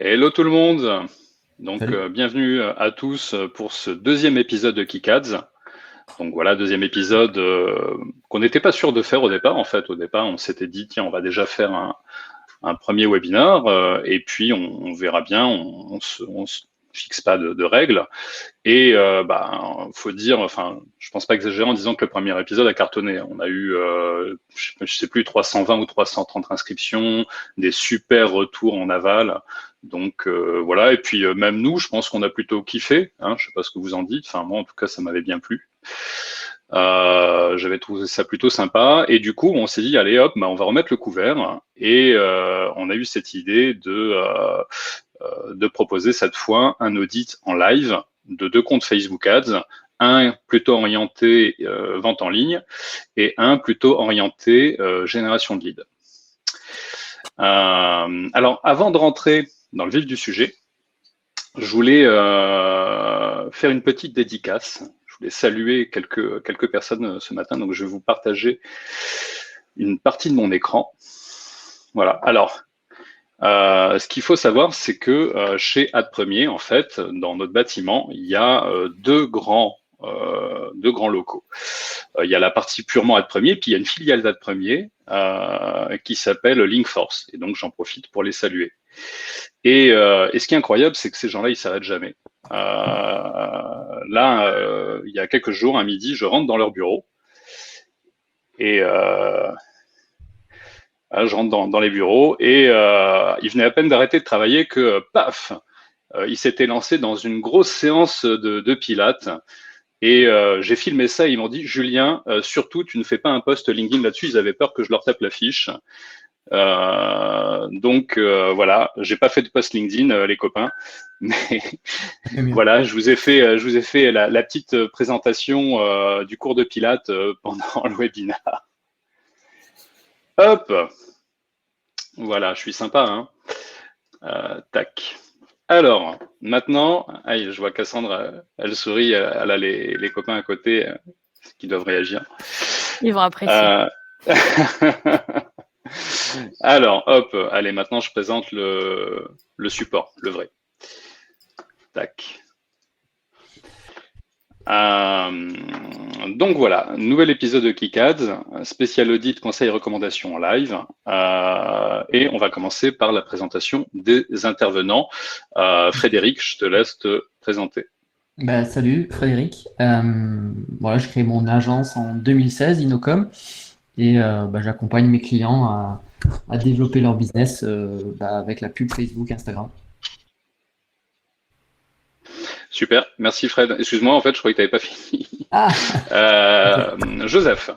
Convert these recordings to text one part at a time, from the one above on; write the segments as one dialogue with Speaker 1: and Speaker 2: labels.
Speaker 1: Hello tout le monde. Donc
Speaker 2: Salut.
Speaker 1: bienvenue à tous pour ce deuxième épisode de KickAds. Donc voilà, deuxième épisode qu'on n'était pas sûr de faire au départ. En fait, au départ, on s'était dit tiens, on va déjà faire un premier webinar et puis on verra bien. On se fixe pas de règles. Et faut dire, enfin, je pense pas exagérer en disant que le premier épisode a cartonné. On a eu, je sais plus, 320 ou 330 inscriptions, des super retours en aval. Donc voilà. Et puis même nous, je pense qu'on a plutôt kiffé. Hein, je sais pas ce que vous en dites. Enfin moi, en tout cas, ça m'avait bien plu. J'avais trouvé ça plutôt sympa. Et du coup, on s'est dit, allez hop, on va remettre le couvert. Et on a eu cette idée de proposer cette fois un audit en live de 2 comptes Facebook Ads, un plutôt orienté vente en ligne et un plutôt orienté génération de leads. Alors, avant de rentrer dans le vif du sujet, je voulais faire une petite dédicace. Je voulais saluer quelques personnes ce matin, donc je vais vous partager une partie de mon écran. Voilà. Alors, ce qu'il faut savoir, c'est que chez Ad Premier, en fait, dans notre bâtiment, il y a deux grands locaux. Il y a la partie purement Ad Premier, puis il y a une filiale d'Ad Premier qui s'appelle Linkforce. Et donc, j'en profite pour les saluer. Et ce qui est incroyable, c'est que ces gens-là, ils s'arrêtent jamais. Il y a quelques jours, à midi, je rentre dans leur bureau et je rentre dans les bureaux et ils venaient à peine d'arrêter de travailler que paf, ils s'étaient lancés dans une grosse séance de pilates. Et j'ai filmé ça, ils m'ont dit Julien, surtout tu ne fais pas un post LinkedIn là-dessus, ils avaient peur que je leur tape l'affiche. Voilà, j'ai pas fait de post LinkedIn, les copains, mais
Speaker 2: Mieux, mieux.
Speaker 1: voilà, je vous ai fait la petite présentation du cours de pilates pendant le webinaire. Hop, voilà, je suis sympa, hein. Tac. Alors, maintenant, je vois Cassandre, elle sourit, elle a les copains à côté qui doivent réagir.
Speaker 3: Ils vont apprécier.
Speaker 1: Euh, Alors, hop, allez, maintenant je présente le support, le vrai. Tac. Donc voilà, nouvel épisode de KickAds, spécial audit, conseil et recommandations en live. Et on va commencer par la présentation des intervenants. Frédéric, je te laisse te présenter.
Speaker 2: Salut Frédéric. Voilà, je crée mon agence en 2016, Innocom, et j'accompagne mes clients à développer leur business avec la pub Facebook, Instagram.
Speaker 1: Super, merci Fred. Excuse-moi, en fait, je croyais que tu n'avais pas fini.
Speaker 2: Ah,
Speaker 1: Joseph.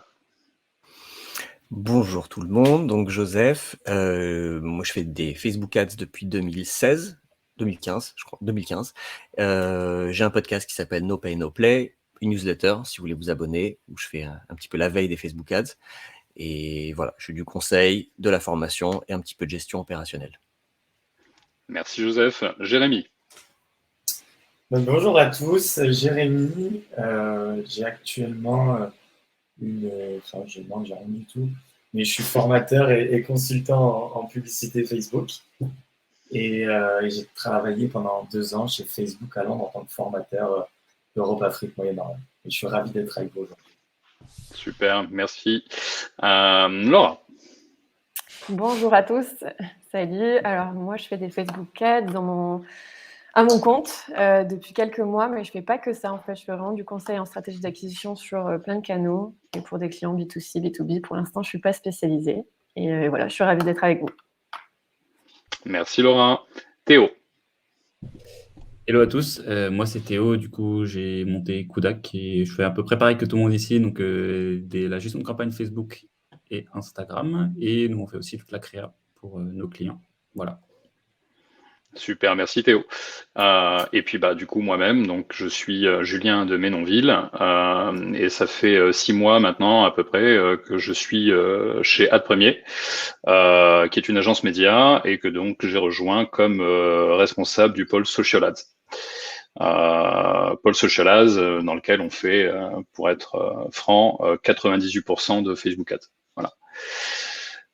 Speaker 4: Bonjour tout le monde, donc Joseph, moi je fais des Facebook Ads depuis 2015, je crois, 2015. J'ai un podcast qui s'appelle No Pay No Play, une newsletter si vous voulez vous abonner, où je fais un petit peu la veille des Facebook Ads. Et voilà, je fais du conseil, de la formation et un petit peu de gestion opérationnelle.
Speaker 1: Merci Joseph. Jérémy.
Speaker 5: Donc, bonjour à tous, Jérémy. J'ai actuellement je demande, j'ai rien du tout, mais je suis formateur et consultant en publicité Facebook. Et j'ai travaillé pendant 2 ans chez Facebook à Londres en tant que formateur Europe, Afrique, Moyen-Orient. Et je suis ravi d'être avec vous aujourd'hui.
Speaker 1: Super, merci. Laura.
Speaker 3: Bonjour à tous, salut. Alors moi, je fais des Facebook Ads à mon compte depuis quelques mois, mais je ne fais pas que ça. En fait, je fais vraiment du conseil en stratégie d'acquisition sur plein de canaux et pour des clients B2C, B2B. Pour l'instant, je ne suis pas spécialisée. Et voilà, je suis ravie d'être avec vous.
Speaker 1: Merci Laura. Théo.
Speaker 6: Hello à tous, moi c'est Théo, du coup j'ai monté Kudak et je fais à peu près pareil que tout le monde ici, donc la gestion de campagne Facebook et Instagram, et nous on fait aussi toute la créa pour nos clients. Voilà.
Speaker 1: Super, merci Théo. Et puis du coup moi-même, donc je suis Julien de Ménonville et ça fait 6 mois maintenant à peu près que je suis chez Ad Premier, qui est une agence média et que donc j'ai rejoint comme responsable du pôle Social Ads. Pôle Social Ads dans lequel on fait, pour être franc, 98% de Facebook Ads. Voilà.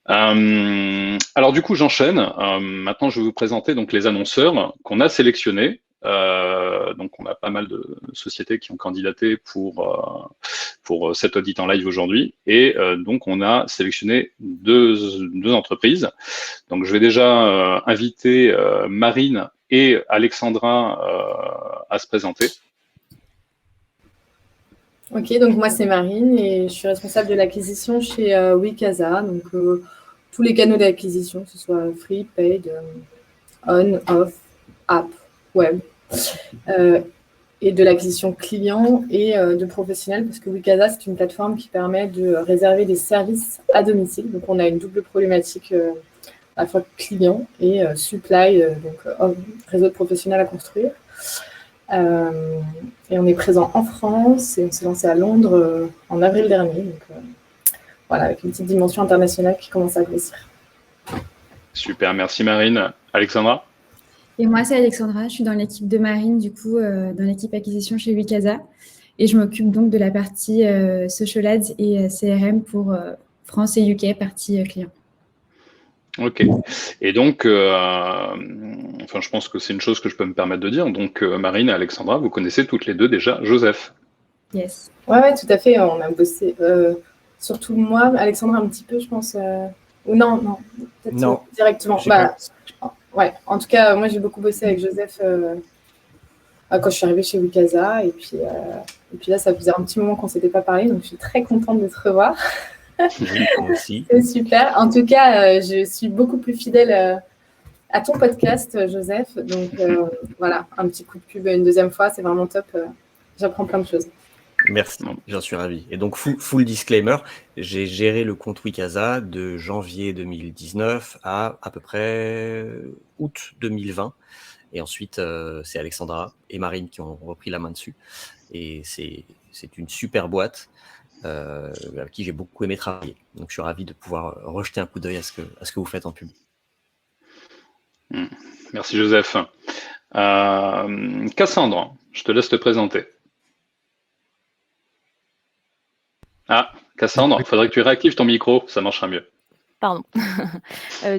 Speaker 1: Alors du coup, j'enchaîne. Maintenant, je vais vous présenter donc les annonceurs qu'on a sélectionnés. Donc, on a pas mal de sociétés qui ont candidaté pour cet audit en live aujourd'hui. Et donc, on a sélectionné deux entreprises. Donc, je vais déjà inviter Marine et Alexandra à se présenter.
Speaker 7: Ok, donc moi c'est Marine et je suis responsable de l'acquisition chez Wikaza. Donc tous les canaux d'acquisition, que ce soit free, paid, on, off, app, web, et de l'acquisition client et de professionnels, parce que Wikaza c'est une plateforme qui permet de réserver des services à domicile. Donc on a une double problématique à la fois client et supply, donc réseau de professionnels à construire. Et on est présent en France et on s'est lancé à Londres en avril dernier. Donc voilà, avec une petite dimension internationale qui commence à grossir.
Speaker 1: Super, merci Marine. Alexandra?
Speaker 8: Et moi, c'est Alexandra. Je suis dans l'équipe de Marine, du coup, dans l'équipe acquisition chez Wikaza. Et je m'occupe donc de la partie Social Ads et CRM pour France et UK, partie client.
Speaker 1: Ok. Et donc, je pense que c'est une chose que je peux me permettre de dire. Donc, Marine et Alexandra, vous connaissez toutes les deux déjà Joseph.
Speaker 8: Yes.
Speaker 7: Ouais, tout à fait. On a bossé, surtout moi, Alexandra un petit peu, je pense. Ou non, peut-être
Speaker 4: Non.
Speaker 7: Directement. Ouais. En tout cas, moi, j'ai beaucoup bossé avec Joseph quand je suis arrivée chez Wikaza. Et puis là, ça faisait un petit moment qu'on ne s'était pas parlé. Donc, je suis très contente de te revoir.
Speaker 4: Oui, moi aussi.
Speaker 7: C'est super. En tout cas, je suis beaucoup plus fidèle à ton podcast, Joseph. Donc, voilà, un petit coup de pub une deuxième fois. C'est vraiment top. J'apprends plein de choses.
Speaker 4: Merci, j'en suis ravi. Et donc, full disclaimer, j'ai géré le compte Wikaza de janvier 2019 à peu près août 2020. Et ensuite, c'est Alexandra et Marine qui ont repris la main dessus. Et c'est une super boîte avec qui j'ai beaucoup aimé travailler. Donc, je suis ravi de pouvoir rejeter un coup d'œil à ce que vous faites en pub.
Speaker 1: Merci Joseph. Cassandre, je te laisse te présenter. Ah, Cassandre, il faudrait que tu réactives ton micro, ça marchera mieux.
Speaker 9: Pardon.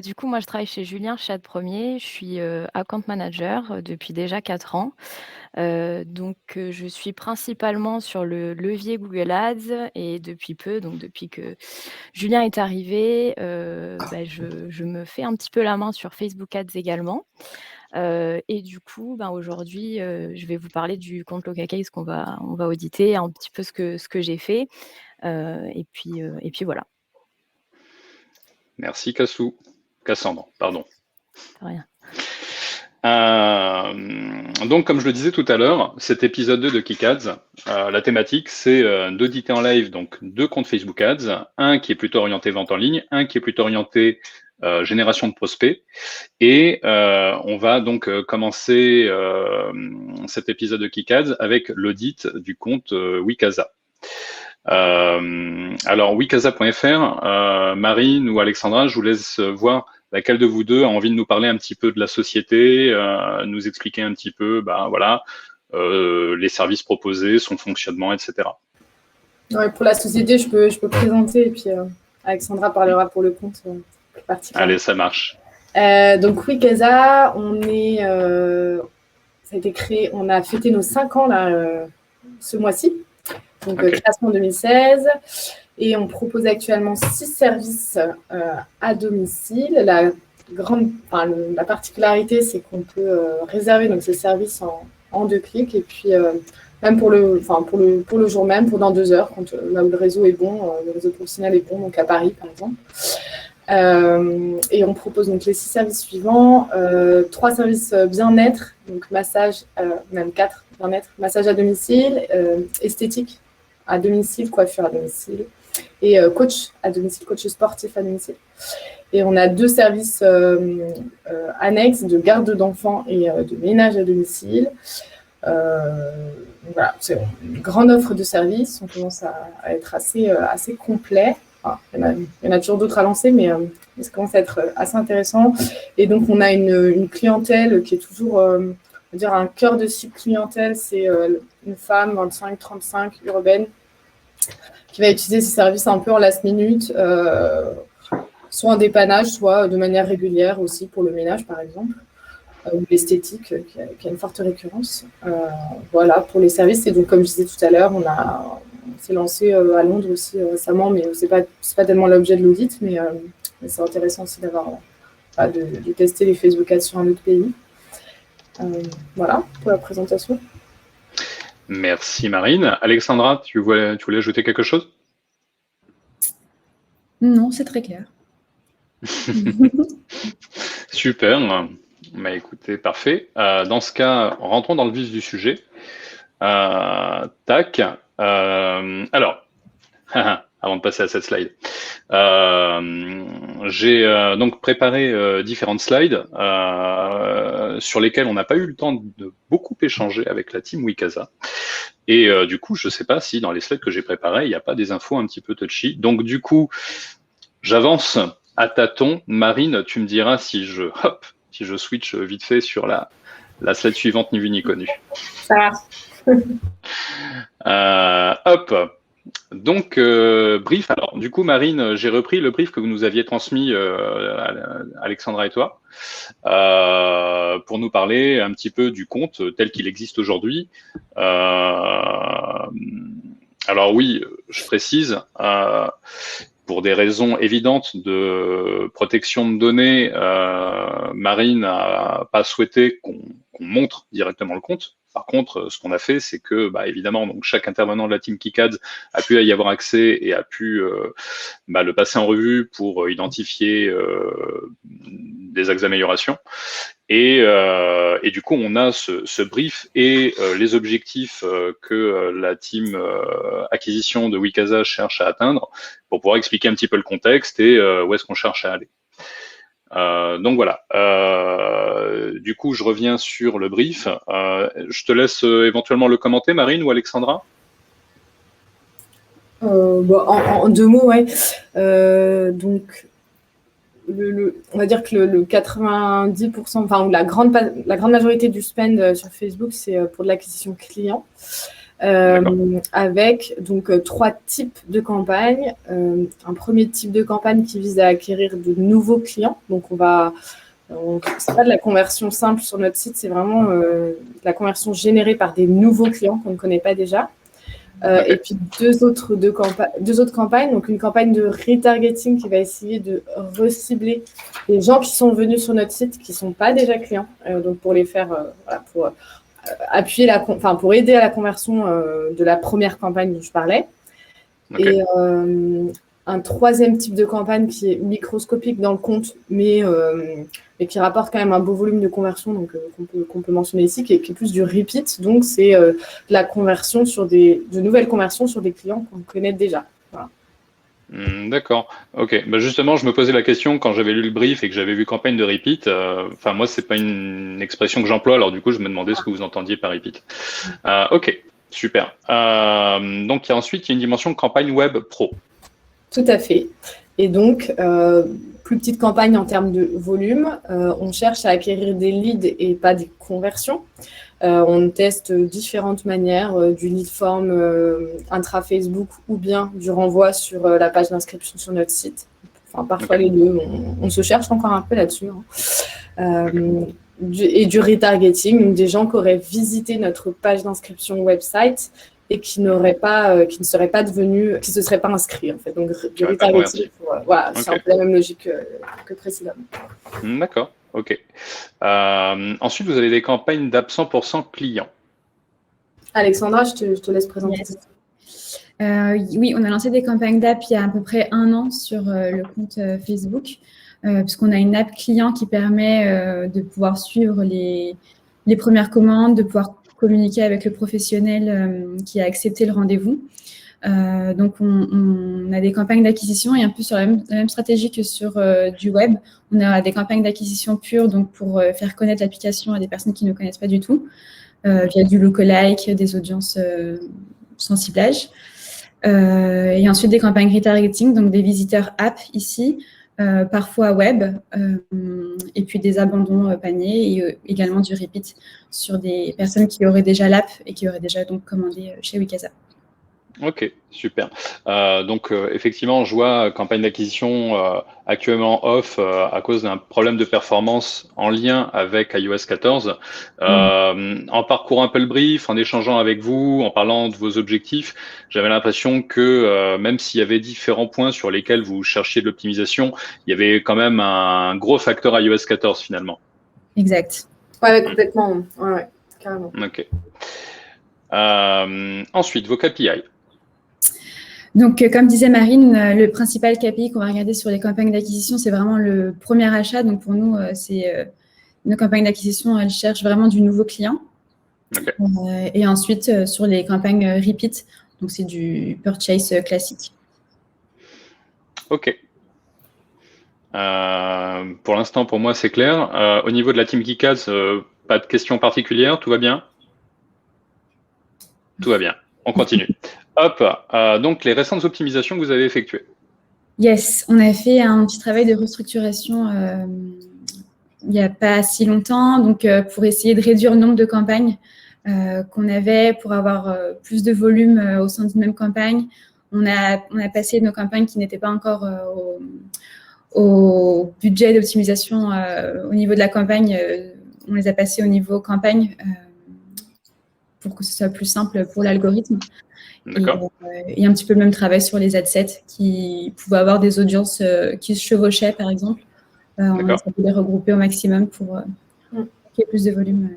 Speaker 9: Du coup, moi, je travaille chez Julien Chat Premier. Je suis account manager depuis déjà 4 ans. Donc, je suis principalement sur le levier Google Ads et depuis peu, donc depuis que Julien est arrivé, je me fais un petit peu la main sur Facebook Ads également. Et du coup, aujourd'hui, je vais vous parler du compte Locacase on va auditer un petit peu ce que j'ai fait. Et puis voilà.
Speaker 1: Merci Cassandre, pardon.
Speaker 9: De rien.
Speaker 1: Donc, comme je le disais tout à l'heure, cet épisode 2 de KickAds, la thématique, c'est d'auditer en live donc 2 comptes Facebook Ads, un qui est plutôt orienté vente en ligne, un qui est plutôt orienté génération de prospects. Et on va donc commencer cet épisode de KickAds avec l'audit du compte Wikaza. Alors, wikaza.fr, Marine ou Alexandra, je vous laisse voir laquelle de vous deux a envie de nous parler un petit peu de la société, nous expliquer un petit peu, les services proposés, son fonctionnement, etc.
Speaker 7: Ouais, pour la société, je peux présenter et puis Alexandra parlera pour le compte plus particulièrement.
Speaker 1: Allez, ça marche.
Speaker 7: Donc Wikaza, ça a été créé, on a fêté nos 5 ans là, ce mois-ci. Donc, création en 2016. Et on propose actuellement 6 services à domicile. La particularité, c'est qu'on peut réserver donc, ces services en 2 clics. Et puis, même pour le jour même, pour dans 2 heures, quand là où le réseau est bon, le réseau professionnel est bon, donc à Paris, par exemple. Et on propose donc les 6 services suivants. 3 services bien-être, donc massage, même 4 bien-être, massage à domicile, esthétique à domicile, coiffure à domicile et coach à domicile, coach sportif à domicile. Et on a 2 services annexes de garde d'enfants et de ménage à domicile. Voilà, c'est une grande offre de services. On commence à être assez complet. Enfin, il y en a toujours d'autres à lancer, mais ça commence à être assez intéressant. Et donc, on a une clientèle qui est toujours, on va dire, un cœur de cible clientèle. C'est une femme 25-35 urbaine qui va utiliser ces services un peu en last minute soit en dépannage, soit de manière régulière aussi pour le ménage, par exemple, ou l'esthétique, qui a une forte récurrence. Voilà, pour les services. Et donc, comme je disais tout à l'heure, on s'est lancé à Londres aussi récemment, mais c'est pas tellement l'objet de l'audit, mais c'est intéressant aussi de tester les Facebook Ads sur un autre pays. Voilà pour la présentation.
Speaker 1: Merci Marine. Alexandra, tu voulais ajouter quelque chose?
Speaker 8: Non, c'est très clair.
Speaker 1: Super. Bah, écoutez, parfait. Dans ce cas, rentrons dans le vif du sujet. Tac. Alors, avant de passer à cette slide, j'ai donc préparé différentes slides sur lesquelles on n'a pas eu le temps de beaucoup échanger avec la team Wikaza. Et du coup, je ne sais pas si dans les slides que j'ai préparés, il n'y a pas des infos un petit peu touchy. Donc du coup, j'avance à tâtons. Marine, tu me diras si je switch vite fait sur la slide suivante, ni vu ni connu.
Speaker 7: Ça
Speaker 1: Hop. Donc, brief. Alors, du coup, Marine, j'ai repris le brief que vous nous aviez transmis, Alexandra et toi, pour nous parler un petit peu du compte tel qu'il existe aujourd'hui. Alors oui, je précise, pour des raisons évidentes de protection de données, Marine n'a pas souhaité qu'on montre directement le compte. Par contre, ce qu'on a fait, c'est que, évidemment, donc chaque intervenant de la team KickAds a pu y avoir accès et a pu le passer en revue pour identifier des axes d'amélioration. Et du coup, on a ce brief et les objectifs que la team acquisition de Wikaza cherche à atteindre pour pouvoir expliquer un petit peu le contexte et où est-ce qu'on cherche à aller. Donc voilà. Du coup, je reviens sur le brief. Je te laisse éventuellement le commenter, Marine ou Alexandra.
Speaker 7: En deux mots, ouais. Donc, on va dire que le 90%, enfin la grande majorité du spend sur Facebook, c'est pour de l'acquisition client. Avec donc 3 types de campagnes. Un premier type de campagne qui vise à acquérir de nouveaux clients. Donc, c'est pas de la conversion simple sur notre site, c'est vraiment de la conversion générée par des nouveaux clients qu'on ne connaît pas déjà. Et puis deux autres campagnes, donc une campagne de retargeting qui va essayer de recibler les gens qui sont venus sur notre site qui ne sont pas déjà clients, donc pour les faire, pour appuyer pour aider à la conversion de la première campagne dont je parlais. Okay. Et un troisième type de campagne qui est microscopique dans le compte, mais qui rapporte quand même un beau volume de conversion, donc qu'on peut mentionner ici, qui est plus du repeat. Donc, c'est la conversion de nouvelles conversions sur des clients qu'on connaît déjà. Voilà.
Speaker 1: D'accord. Ok. Justement, je me posais la question quand j'avais lu le brief et que j'avais vu campagne de repeat. Moi, c'est pas une expression que j'emploie, alors du coup, je me demandais ce que vous entendiez par repeat. Ok. Super. Donc, ensuite, il y a une dimension campagne web pro.
Speaker 7: Tout à fait. Et donc, plus petite campagne en termes de volume. On cherche à acquérir des leads et pas des conversions. On teste différentes manières, du lead form intra-Facebook ou bien du renvoi sur la page d'inscription sur notre site. Enfin, parfois les deux. On se cherche encore un peu là-dessus. Et du retargeting, donc des gens qui auraient visité notre page d'inscription website et qui ne seraient pas devenus, qui ne se seraient pas inscrits en fait. Donc du retargeting, voilà, c'est un peu la même logique que précédemment.
Speaker 1: D'accord, ok. Ensuite, vous avez des campagnes d'app 100% clients.
Speaker 7: Alexandra, je te laisse présenter.
Speaker 8: Yes. Oui, on a lancé des campagnes d'app il y a à peu près 1 an sur le compte Facebook, puisqu'on a une app client qui permet de pouvoir suivre les premières commandes, de pouvoir communiquer avec le professionnel qui a accepté le rendez-vous. Donc, on a des campagnes d'acquisition et un peu sur la même stratégie que sur du web. On a des campagnes d'acquisition pure, donc pour faire connaître l'application à des personnes qui ne connaissent pas du tout, via du lookalike, des audiences sans ciblage. Et ensuite, des campagnes retargeting, donc des visiteurs app ici, parfois web, et puis des abandons paniers et également du repeat sur des personnes qui auraient déjà l'app et qui auraient déjà donc commandé chez Wikaza.
Speaker 1: Ok, super. Donc, effectivement, je vois campagne d'acquisition actuellement off à cause d'un problème de performance en lien avec iOS 14. En parcourant un peu le brief, en échangeant avec vous, en parlant de vos objectifs, j'avais l'impression que même s'il y avait différents points sur lesquels vous cherchiez de l'optimisation, il y avait quand même un gros facteur iOS 14 finalement.
Speaker 8: Exact.
Speaker 7: Ouais, complètement. Ouais, carrément.
Speaker 1: Ok. Ensuite, vos KPI.
Speaker 8: Donc, comme disait Marine, le principal KPI qu'on va regarder sur les campagnes d'acquisition, c'est vraiment le premier achat. Donc, pour nous, nos campagnes d'acquisition, elles cherchent vraiment du nouveau client.
Speaker 1: Okay.
Speaker 8: Et ensuite, sur les campagnes repeat, donc c'est du purchase classique.
Speaker 1: Ok. Pour l'instant, pour moi, c'est clair. Au niveau de la team KiCads, pas de questions particulières, tout va bien? Tout va bien. On continue. Hop, donc les récentes optimisations que vous avez effectuées.
Speaker 8: Yes, on a fait un petit travail de restructuration il n'y a pas si longtemps, donc pour essayer de réduire le nombre de campagnes qu'on avait, pour avoir plus de volume au sein d'une même campagne. On a passé nos campagnes qui n'étaient pas encore au budget d'optimisation au niveau de la campagne, on les a passées au niveau campagne pour que ce soit plus simple pour l'algorithme. Et un petit peu le même travail sur les ad sets qui pouvaient avoir des audiences qui se chevauchaient, par exemple. On a essayé de les regrouper au maximum pour qu'il y ait plus de volume.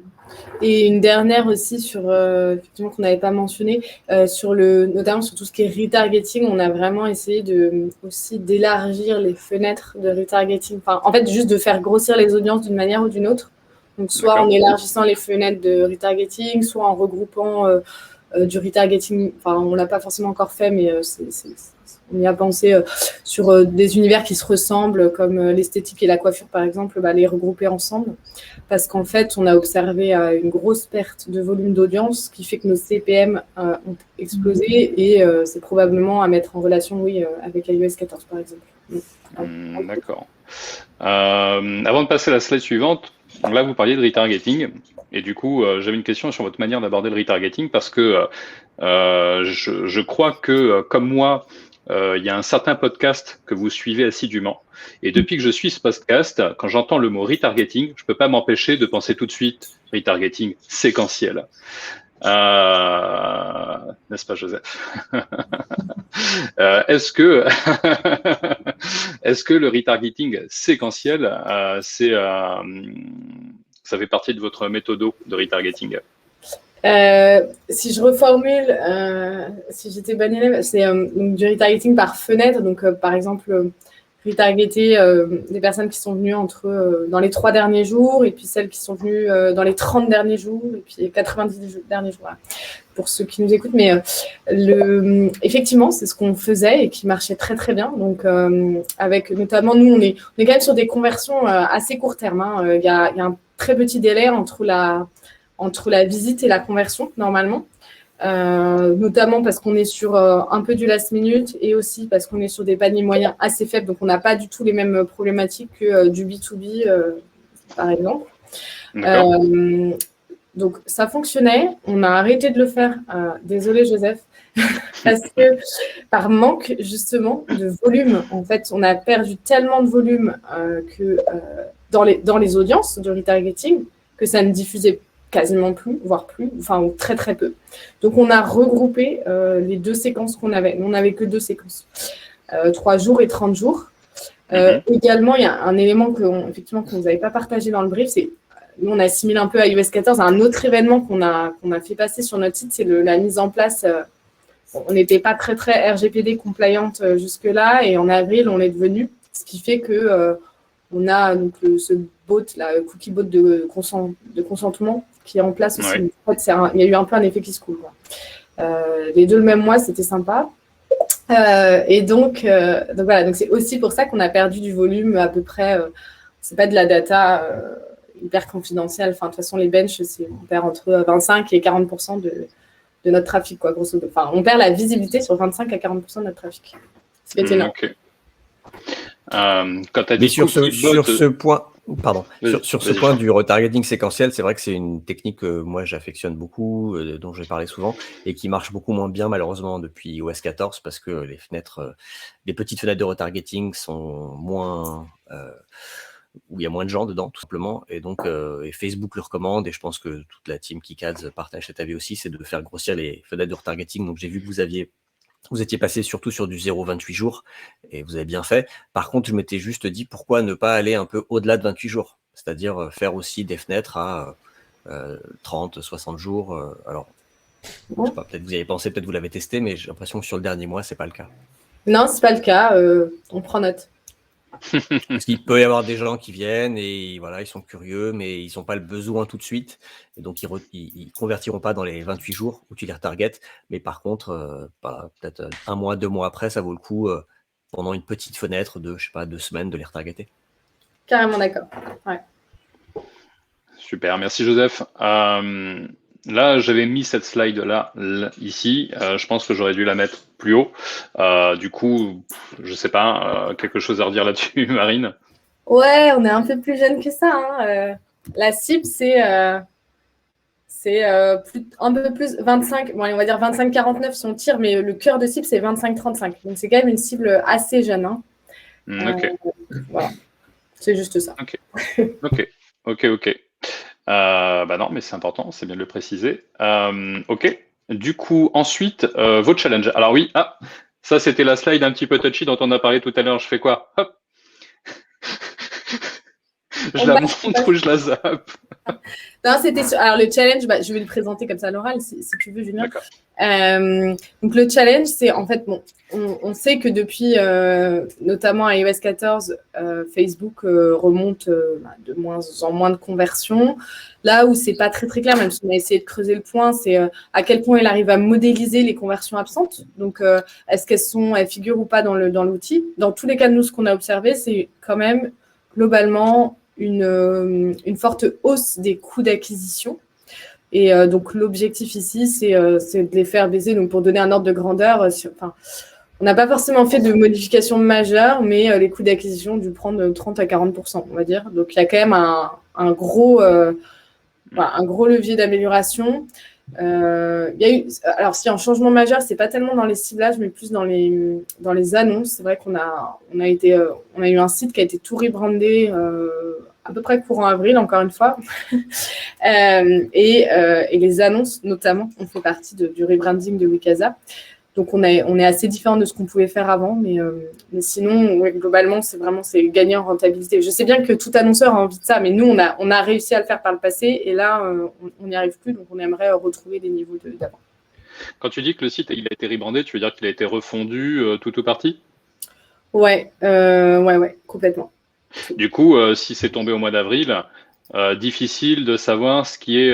Speaker 7: Et une dernière aussi sur effectivement qu'on n'avait pas mentionné notamment sur tout ce qui est retargeting, on a vraiment essayé aussi d'élargir les fenêtres de retargeting. Enfin, en fait, juste de faire grossir les audiences d'une manière ou d'une autre. Donc, soit en élargissant les fenêtres de retargeting, soit en regroupant du retargeting. Enfin, on l'a pas forcément encore fait, mais on y a pensé sur des univers qui se ressemblent, comme l'esthétique et la coiffure, par exemple, les regrouper ensemble. Parce qu'en fait, on a observé une grosse perte de volume d'audience, qui fait que nos CPM ont explosé, et c'est probablement à mettre en relation, avec iOS 14, par exemple.
Speaker 1: D'accord. Avant de passer à la slide suivante, là, vous parliez de retargeting. Et du coup, j'avais une question sur votre manière d'aborder le retargeting, parce que je crois que, comme moi, il y a un certain podcast que vous suivez assidûment. Et depuis que je suis ce podcast, quand j'entends le mot retargeting, je ne peux pas m'empêcher de penser tout de suite retargeting séquentiel. N'est-ce pas, Joseph? Est-ce que le retargeting séquentiel, ça fait partie de votre méthode de retargeting?
Speaker 7: Si je reformule, si j'étais bonne élève, c'est du retargeting par fenêtre. Donc, par exemple, retargeter des personnes qui sont venues dans les 3 derniers jours, et puis celles qui sont venues dans les 30 derniers jours, et puis les 90 derniers jours, voilà, pour ceux qui nous écoutent. Mais effectivement, c'est ce qu'on faisait et qui marchait très, très bien. Donc, avec notamment, nous, on est quand même sur des conversions assez court terme. Il y a un très petit délai entre la visite et la conversion, normalement. Notamment parce qu'on est sur un peu du last minute, et aussi parce qu'on est sur des paniers moyens assez faibles, donc on n'a pas du tout les mêmes problématiques que du B2B, par exemple. Donc, ça fonctionnait. On a arrêté de le faire. Désolée, Joseph. Parce que par manque, justement, de volume, en fait, on a perdu tellement de volume que dans les audiences de retargeting, que ça ne diffusait quasiment plus, voire plus, enfin très très peu. Donc on a regroupé les 2 séquences qu'on avait. Nous, on n'avait que 2 séquences, 3 jours et 30 jours. Également, il y a un élément que vous n'avez pas partagé dans le brief, c'est nous, on assimile un peu à iOS 14 à un autre événement qu'on a fait passer sur notre site, c'est la mise en place. On n'était pas très très RGPD compliant jusque-là, et en avril, on est devenu, ce qui fait que on a donc ce bot, cookie bot de consentement qui est en place aussi. Ouais. En fait, il y a eu un peu un effet qui se coule. Les 2 le même mois, c'était sympa. Et donc voilà, donc c'est aussi pour ça qu'on a perdu du volume à peu près. C'est pas de la data hyper confidentielle. Enfin, de toute façon, les benches, on perd entre 25 et 40% de notre trafic, quoi, grosso modo. Enfin, on perd la visibilité sur 25 à 40% de notre trafic. C'est énorme.
Speaker 1: Okay. Quand tu as
Speaker 4: dit sur ce point, Pardon. Sur ce point du retargeting séquentiel, c'est vrai que c'est une technique que moi j'affectionne beaucoup, dont j'ai parlé souvent, et qui marche beaucoup moins bien malheureusement depuis iOS 14 parce que les petites fenêtres de retargeting sont moins, où il y a moins de gens dedans tout simplement, et donc et Facebook le recommande, et je pense que toute la team KickAds partage cet avis aussi, c'est de faire grossir les fenêtres de retargeting. Donc j'ai vu que vous étiez passé surtout sur du 0,28 jours, et vous avez bien fait. Par contre, je m'étais juste dit, pourquoi ne pas aller un peu au-delà de 28 jours? C'est-à-dire faire aussi des fenêtres à 30, 60 jours. Alors, je sais pas, peut-être vous y avez pensé, peut-être vous l'avez testé, mais j'ai l'impression que sur le dernier mois, c'est pas le cas.
Speaker 7: Non, c'est pas le cas. On prend note.
Speaker 4: Parce qu'il peut y avoir des gens qui viennent et voilà, ils sont curieux, mais ils n'ont pas le besoin tout de suite. Et donc, ils convertiront pas dans les 28 jours où tu les retargetes. Mais par contre, peut-être 1 mois, 2 mois après, ça vaut le coup, pendant une petite fenêtre de, je sais pas, 2 semaines, de les retargeter.
Speaker 7: Carrément d'accord. Ouais.
Speaker 1: Super, merci Joseph. Là, j'avais mis cette slide-là ici. Je pense que j'aurais dû la mettre plus haut. Du coup, je sais pas, quelque chose à redire là-dessus, Marine?
Speaker 7: Ouais, on est un peu plus jeune que ça. Hein. La cible, c'est un peu plus 25, bon, on va dire 25-49 si on tire, mais le cœur de cible, c'est 25-35. Donc, c'est quand même une cible assez jeune. Hein.
Speaker 1: Ok.
Speaker 7: Voilà, c'est juste ça.
Speaker 1: Ok. Bah non, mais c'est important, c'est bien de le préciser. Ok. Du coup, ensuite, vos challenges. Alors oui, ça c'était la slide un petit peu touchy dont on a parlé tout à l'heure. Je fais quoi? Hop. Je la montre ou je la zappe?
Speaker 7: Non, alors le challenge, je vais le présenter comme ça à l'oral si tu veux, Julien. Donc le challenge, c'est en fait, bon, on sait que depuis notamment iOS 14, Facebook remonte de moins en moins de conversions. Là où c'est pas très très clair, même si on a essayé de creuser le point, c'est à quel point il arrive à modéliser les conversions absentes. Donc est-ce qu'elles figurent ou pas dans l'outil? Dans tous les cas, nous, ce qu'on a observé, c'est quand même globalement une forte hausse des coûts d'acquisition. Et donc, l'objectif ici, c'est de les faire baisser. Donc, pour donner un ordre de grandeur, on n'a pas forcément fait de modifications majeures, mais les coûts d'acquisition ont dû prendre 30 à 40%, on va dire. Donc, il y a quand même un gros levier d'amélioration. Il y a eu, alors, s'il y a un changement majeur, ce n'est pas tellement dans les ciblages, mais plus dans les annonces. C'est vrai qu'on a eu un site qui a été tout rebrandé à peu près courant avril, encore une fois. Et les annonces, notamment, ont fait partie du rebranding de Wikaza. Donc, on est assez différent de ce qu'on pouvait faire avant. Mais sinon, ouais, globalement, c'est gagner en rentabilité. Je sais bien que tout annonceur a envie de ça, mais nous, on a réussi à le faire par le passé. Et là, on n'y arrive plus. Donc, on aimerait retrouver les niveaux d'avant.
Speaker 1: Quand tu dis que le site il a été rebrandé, tu veux dire qu'il a été refondu tout ou partie?
Speaker 7: Ouais, complètement.
Speaker 1: Du coup, si c'est tombé au mois d'avril, difficile de savoir ce qui est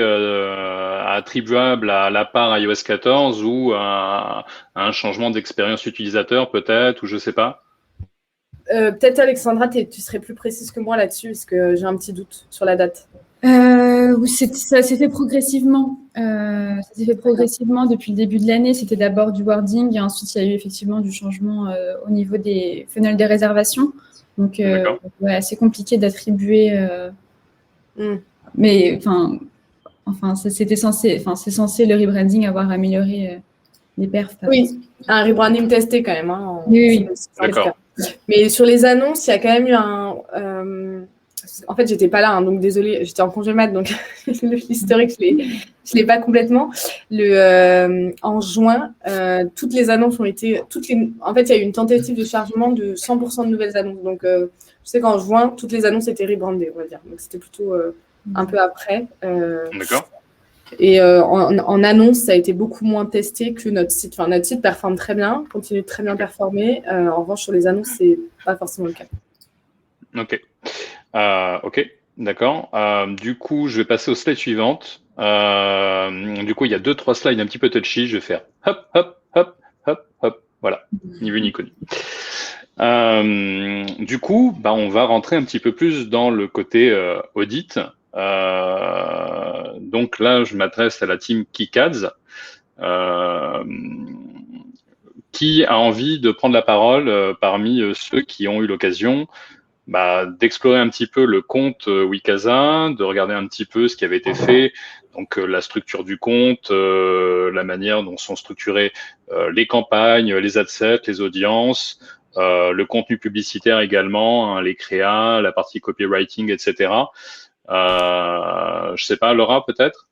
Speaker 1: attribuable à la part iOS 14 ou à un changement d'expérience utilisateur peut-être, ou je sais pas.
Speaker 7: Peut-être Alexandra, tu serais plus précise que moi là-dessus, parce que j'ai un petit doute sur la date.
Speaker 8: Ça s'est fait progressivement. Depuis le début de l'année. C'était d'abord du wording et ensuite il y a eu effectivement du changement au niveau des funnels de réservation. Donc, c'est compliqué d'attribuer. Mais c'est censé le rebranding avoir amélioré les perfs.
Speaker 7: Oui, un rebranding testé quand même. Hein,
Speaker 8: oui.
Speaker 1: D'accord.
Speaker 7: Mais sur les annonces, il y a quand même eu en fait, j'étais pas là, hein, donc désolée, j'étais en congé mat, donc l'historique, je l'ai pas complètement. En juin, toutes les annonces ont été... En fait, il y a eu une tentative de chargement de 100% de nouvelles annonces. Donc, je sais qu'en juin, toutes les annonces étaient rebrandées, on va dire. Donc, c'était plutôt un peu après.
Speaker 1: D'accord.
Speaker 7: Et en annonce, ça a été beaucoup moins testé que notre site. Enfin, notre site performe très bien, continue de très bien performer. En revanche, sur les annonces, c'est pas forcément le cas.
Speaker 1: Ok, d'accord. Du coup, je vais passer aux slides suivantes. Du coup, il y a 2-3 slides un petit peu touchy. Je vais faire hop, hop, hop, hop, hop. Voilà, ni vu ni connu. Du coup, on va rentrer un petit peu plus dans le côté audit. Donc là, je m'adresse à la team KickAds. Qui a envie de prendre la parole parmi ceux qui ont eu l'occasion d'explorer un petit peu le compte Wikasa, de regarder un petit peu ce qui avait été fait, donc la structure du compte, la manière dont sont structurées les campagnes, les adsets, les audiences, le contenu publicitaire également, hein, les créas, la partie copywriting, etc. Je sais pas, Laura, peut-être?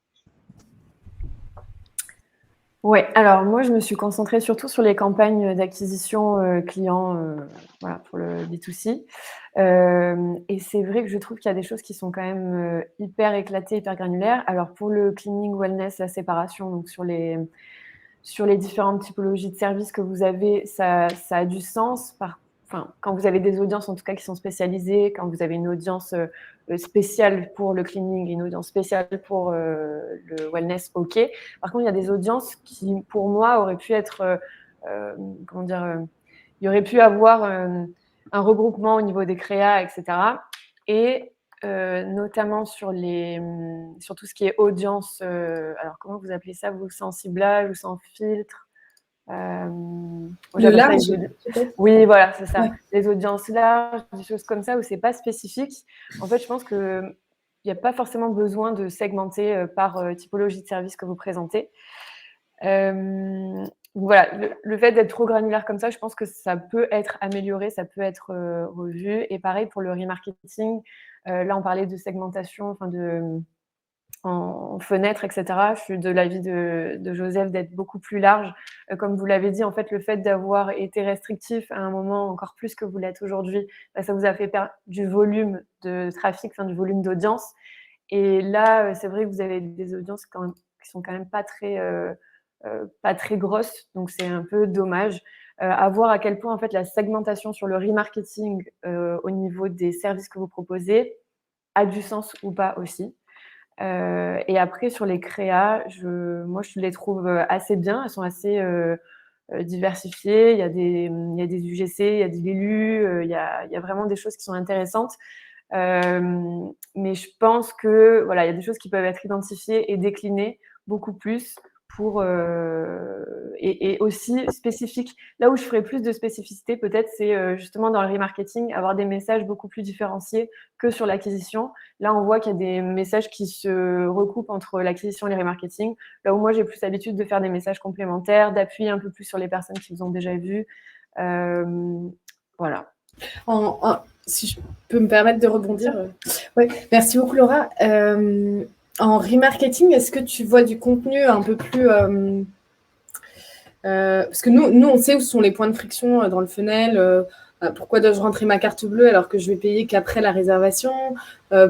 Speaker 3: Ouais, alors moi, je me suis concentrée surtout sur les campagnes d'acquisition clients voilà, pour le B2C. Et c'est vrai que je trouve qu'il y a des choses qui sont quand même hyper éclatées, hyper granulaires. Alors pour le cleaning, wellness, la séparation, donc sur les différentes typologies de services que vous avez, ça a du sens. Enfin, quand vous avez des audiences, en tout cas, qui sont spécialisées, quand vous avez une audience spéciale pour le cleaning et une audience spéciale pour le wellness, OK. Par contre, il y a des audiences qui, pour moi, auraient pu être, comment dire, il y aurait pu avoir un regroupement au niveau des créas, etc. Et notamment sur tout ce qui est audience, alors comment vous appelez ça, vous, sans ciblage ou sans filtre?
Speaker 7: Le large, peut-être?
Speaker 3: Oui, voilà, c'est ça.
Speaker 7: Ouais.
Speaker 3: Les audiences larges, des choses comme ça où c'est pas spécifique. En fait, je pense que il n'y a pas forcément besoin de segmenter par typologie de service que vous présentez. Voilà, le fait d'être trop granulaire comme ça, je pense que ça peut être amélioré, ça peut être revu. Et pareil pour le remarketing. Là, on parlait de segmentation, enfin en fenêtre, etc. Je suis de l'avis de Joseph d'être beaucoup plus large. Comme vous l'avez dit, en fait, le fait d'avoir été restrictif à un moment encore plus que vous l'êtes aujourd'hui, ça vous a fait perdre du volume de trafic, enfin du volume d'audience. Et là, c'est vrai que vous avez des audiences qui sont quand même pas très grosses, donc c'est un peu dommage. À voir à quel point en fait la segmentation sur le remarketing au niveau des services que vous proposez a du sens ou pas aussi. Et après, sur les créas, moi, je les trouve assez bien. Elles sont assez diversifiées. Il y a des UGC, il y a des Lilu, il y a vraiment des choses qui sont intéressantes. Mais je pense que voilà, il y a des choses qui peuvent être identifiées et déclinées beaucoup plus et aussi spécifiques. Là où je ferais plus de spécificité, peut-être, c'est justement dans le remarketing, avoir des messages beaucoup plus différenciés que sur l'acquisition. Là, on voit qu'il y a des messages qui se recoupent entre l'acquisition et le remarketing. Là où moi, j'ai plus l'habitude de faire des messages complémentaires, d'appuyer un peu plus sur les personnes qui vous ont déjà vu. Voilà.
Speaker 7: Si je peux me permettre de rebondir. Ouais. Merci beaucoup, Laura. En remarketing, est-ce que tu vois du contenu un peu plus... parce que nous, on sait où sont les points de friction dans le funnel. Pourquoi dois-je rentrer ma carte bleue alors que je vais payer qu'après la réservation? Est-ce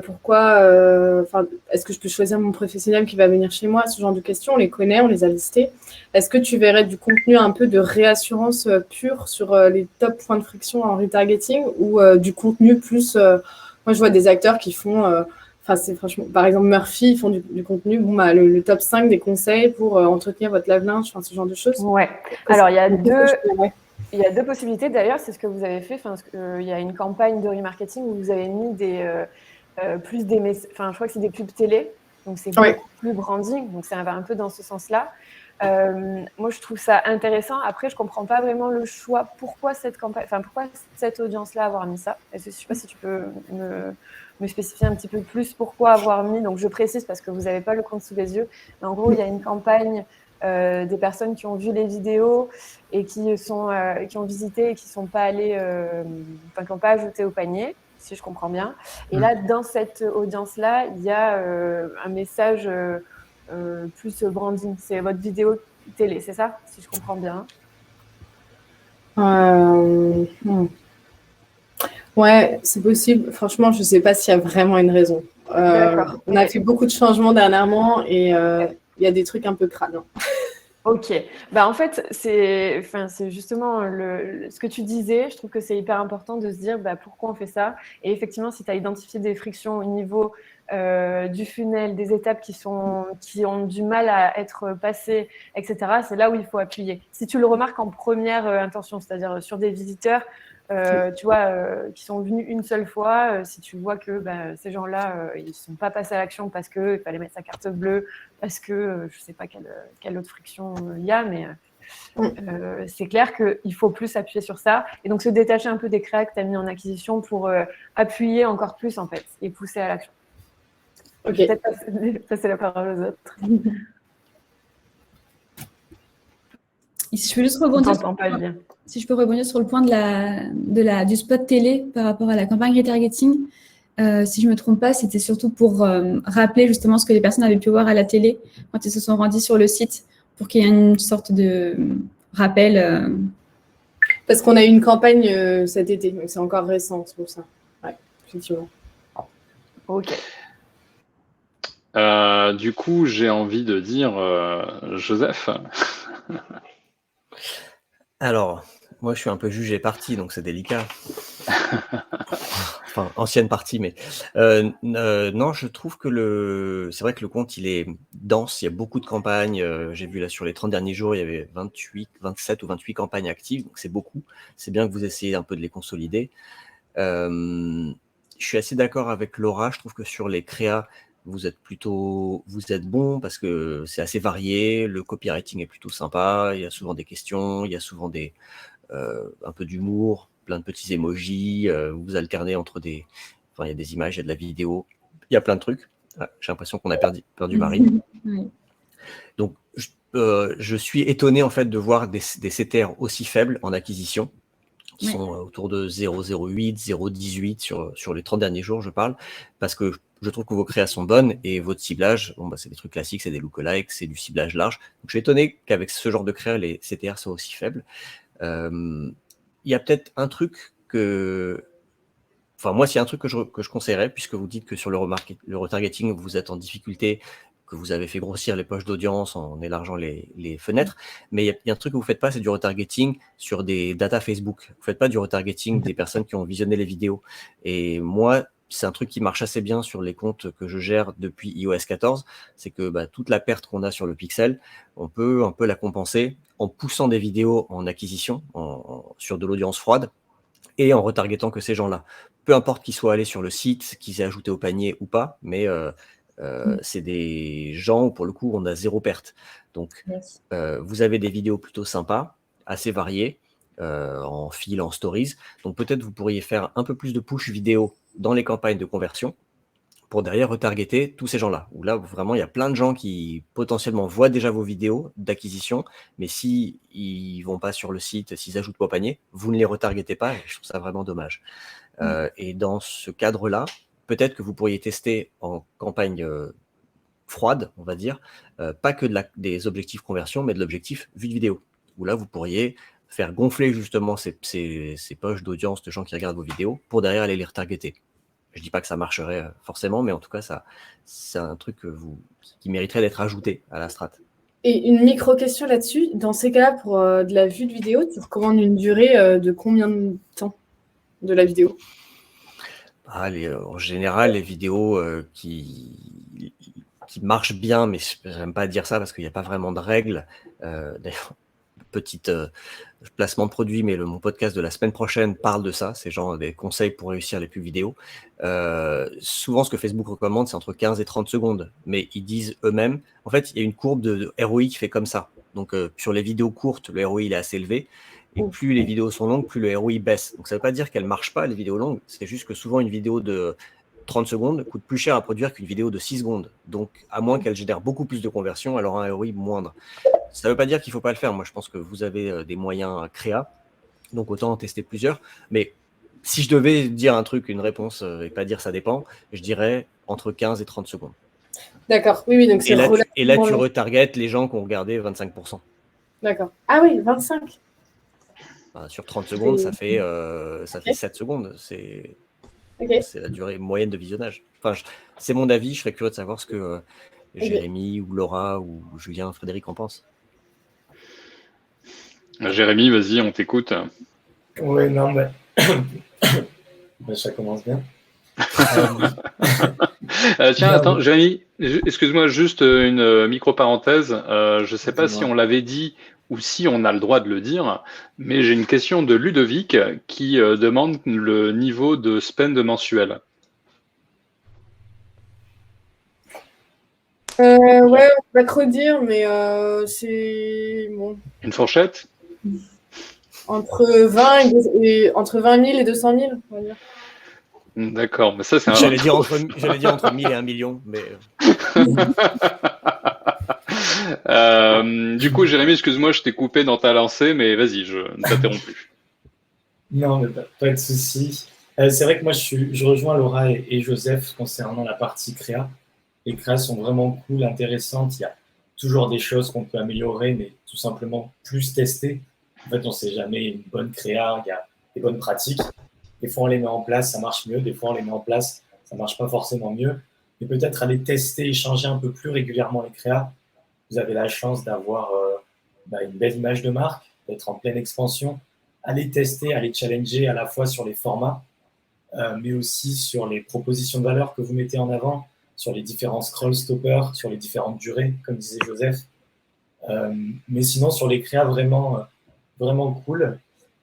Speaker 7: que je peux choisir mon professionnel qui va venir chez moi? Ce genre de questions, on les connaît, on les a listées. Est-ce que tu verrais du contenu un peu de réassurance pure sur les top points de friction en retargeting ou du contenu plus... moi, je vois des acteurs qui font... c'est franchement, par exemple, Murphy, ils font du contenu, le top 5 des conseils pour entretenir votre lave-linge, ce genre de choses.
Speaker 3: Ouais. Alors, il y a deux possibilités d'ailleurs, c'est ce que vous avez fait. Il y a une campagne de remarketing où vous avez mis plus des je crois que c'est des pubs télé, donc c'est beaucoup plus branding, donc ça va un peu dans ce sens-là. Moi, je trouve ça intéressant. Après, je comprends pas vraiment le choix. Pourquoi cette campagne, pourquoi cette audience-là avoir mis ça? Je sais pas si tu peux me spécifier un petit peu plus pourquoi avoir mis. Donc, je précise parce que vous n'avez pas le compte sous les yeux. Mais en gros, il y a une campagne des personnes qui ont vu les vidéos et qui ont visité et qui sont pas allées, qui n'ont pas ajouté au panier, si je comprends bien. Et là, dans cette audience-là, il y a un message plus branding. C'est votre vidéo télé, c'est ça, si je comprends bien?
Speaker 7: Ouais, c'est possible. Franchement, je ne sais pas s'il y a vraiment une raison. On a fait beaucoup de changements dernièrement et il y a des trucs un peu crades.
Speaker 3: Ok. En fait, c'est justement ce que tu disais. Je trouve que c'est hyper important de se dire pourquoi on fait ça. Et effectivement, si tu as identifié des frictions au niveau du funnel, des étapes qui ont du mal à être passées, etc., c'est là où il faut appuyer. Si tu le remarques en première intention, c'est-à-dire sur des visiteurs, tu vois, qui sont venus une seule fois, si tu vois que ces gens-là, ils ne sont pas passés à l'action parce qu'il fallait mettre sa carte bleue, parce que je ne sais pas quelle autre friction il y a, mais c'est clair qu'il faut plus appuyer sur ça. Et donc, se détacher un peu des créas que tu as mis en acquisition pour appuyer encore plus, en fait, et pousser à l'action.
Speaker 7: Ok.
Speaker 3: Peut-être passer la parole aux autres.
Speaker 8: Je peux juste
Speaker 3: On
Speaker 8: rebondir.
Speaker 3: t'entend pas bien.
Speaker 8: Si je peux rebondir sur le point du spot télé par rapport à la campagne retargeting. Si je ne me trompe pas, c'était surtout pour rappeler justement ce que les personnes avaient pu voir à la télé quand ils se sont rendus sur le site, pour qu'il y ait une sorte de rappel.
Speaker 7: Parce qu'on a eu une campagne cet été, donc c'est encore récent, c'est pour ça. Ouais, effectivement.
Speaker 3: Ok.
Speaker 1: Du coup, j'ai envie de dire, Joseph.
Speaker 4: Alors, moi, je suis un peu jugé parti, donc c'est délicat. Enfin, ancienne partie, mais non, je trouve que c'est vrai que le compte, il est dense, il y a beaucoup de campagnes. J'ai vu là sur les 30 derniers jours, il y avait 27 ou 28 campagnes actives, donc c'est beaucoup. C'est bien que vous essayez un peu de les consolider. Je suis assez d'accord avec Laura, je trouve que sur les créas, vous êtes bon parce que c'est assez varié, le copywriting est plutôt sympa, il y a souvent des questions, il y a souvent un peu d'humour, plein de petits emojis, vous alternez entre il y a des images, il y a de la vidéo, il y a plein de trucs. Ah, j'ai l'impression qu'on a perdu Marine.
Speaker 8: Oui.
Speaker 4: Donc, je suis étonné en fait de voir des CTR aussi faibles en acquisition, qui sont autour de 0,08, 0,18 sur les 30 derniers jours, je parle, parce que je trouve que vos créas sont bonnes et votre ciblage, c'est des trucs classiques, c'est des lookalikes, c'est du ciblage large. Donc, je suis étonné qu'avec ce genre de créa, les CTR soient aussi faibles. Il y a peut-être un truc moi, s'il y a un truc que je conseillerais, puisque vous dites que sur le retargeting, vous êtes en difficulté, que vous avez fait grossir les poches d'audience en élargissant les fenêtres, mais il y a un truc que vous ne faites pas, c'est du retargeting sur des data Facebook. Vous ne faites pas du retargeting des personnes qui ont visionné les vidéos. Et moi, c'est un truc qui marche assez bien sur les comptes que je gère depuis iOS 14, c'est que toute la perte qu'on a sur le pixel, on peut un peu la compenser en poussant des vidéos en acquisition, sur de l'audience froide, et en retargetant que ces gens-là. Peu importe qu'ils soient allés sur le site, qu'ils aient ajouté au panier ou pas, mais c'est des gens où pour le coup on a zéro perte. Donc vous avez des vidéos plutôt sympas, assez variées, en fil, en stories. Donc peut-être vous pourriez faire un peu plus de push vidéo dans les campagnes de conversion pour derrière retargeter tous ces gens-là. Où là, vraiment, il y a plein de gens qui potentiellement voient déjà vos vidéos d'acquisition, mais s'ils ne vont pas sur le site, s'ils ajoutent pas au panier, vous ne les retargetez pas, et je trouve ça vraiment dommage. Et dans ce cadre-là, peut-être que vous pourriez tester en campagne froide, on va dire, pas que des objectifs conversion, mais de l'objectif vue de vidéo, où là, vous pourriez faire gonfler justement ces poches d'audience de gens qui regardent vos vidéos pour derrière aller les retargeter. Je ne dis pas que ça marcherait forcément, mais en tout cas, c'est un truc qui mériterait d'être ajouté à la strat.
Speaker 7: Et une micro-question là-dessus. Dans ces cas-là, pour de la vue de vidéo, tu recommandes une durée de combien de temps de la vidéo?
Speaker 4: En général, les vidéos qui marchent bien, mais je n'aime pas dire ça parce qu'il n'y a pas vraiment de règles. D'ailleurs, petite placement de produit, mais mon podcast de la semaine prochaine parle de ça, c'est genre des conseils pour réussir les pubs vidéo. Souvent, ce que Facebook recommande, c'est entre 15 et 30 secondes, mais ils disent eux-mêmes, en fait, il y a une courbe de ROI qui fait comme ça. Donc, sur les vidéos courtes, le ROI il est assez élevé, et plus les vidéos sont longues, plus le ROI baisse. Donc, ça ne veut pas dire qu'elles ne marchent pas, les vidéos longues, c'est juste que souvent, une vidéo de 30 secondes coûte plus cher à produire qu'une vidéo de 6 secondes. Donc, à moins qu'elle génère beaucoup plus de conversions, elle aura un ROI moindre. Ça ne veut pas dire qu'il ne faut pas le faire. Moi, je pense que vous avez des moyens créa, donc autant en tester plusieurs. Mais si je devais dire un truc, une réponse, et pas dire ça dépend, je dirais entre 15 et 30 secondes.
Speaker 7: D'accord, oui, donc c'est
Speaker 4: et là, tu retargetes les gens qui ont regardé 25%.
Speaker 7: D'accord. Ah oui, 25.
Speaker 4: Sur 30 secondes, ça fait 7 secondes. C'est la durée moyenne de visionnage. Enfin, c'est mon avis, je serais curieux de savoir ce que Jérémy ou Laura ou Julien, Frédéric en pensent.
Speaker 1: Jérémy, vas-y, on t'écoute.
Speaker 5: Oui, non, mais ça commence bien.
Speaker 1: Tiens, attends, Jérémy, excuse-moi, juste une micro-parenthèse. Je ne sais pas si on l'avait dit ou si on a le droit de le dire, mais j'ai une question de Ludovic qui demande le niveau de spend mensuel.
Speaker 7: Ouais, on peut pas trop dire, mais c'est bon,
Speaker 1: Une fourchette?
Speaker 7: entre 20 000 et 200 000, on va dire.
Speaker 1: D'accord, mais ça c'est un...
Speaker 4: J'allais dire entre 1000 et 1 million, mais
Speaker 1: Du coup, Jérémy, excuse-moi, je t'ai coupé dans ta lancée, mais vas-y, je ne t'interromps plus.
Speaker 5: Non, mais pas de souci. C'est vrai que moi, je rejoins Laura et Joseph concernant la partie créa. Les créas sont vraiment cool, intéressantes. Il y a toujours des choses qu'on peut améliorer, mais tout simplement plus tester. En fait, on ne sait jamais une bonne créa, il y a des bonnes pratiques. Des fois, on les met en place, ça marche mieux. Des fois, on les met en place, ça ne marche pas forcément mieux. Mais peut-être aller tester et changer un peu plus régulièrement les créas. Vous avez la chance d'avoir une belle image de marque, d'être en pleine expansion. Aller tester, aller challenger à la fois sur les formats, mais aussi sur les propositions de valeur que vous mettez en avant, sur les différents scroll stoppers, sur les différentes durées, comme disait Joseph. Mais sinon, sur les créas vraiment, vraiment cool.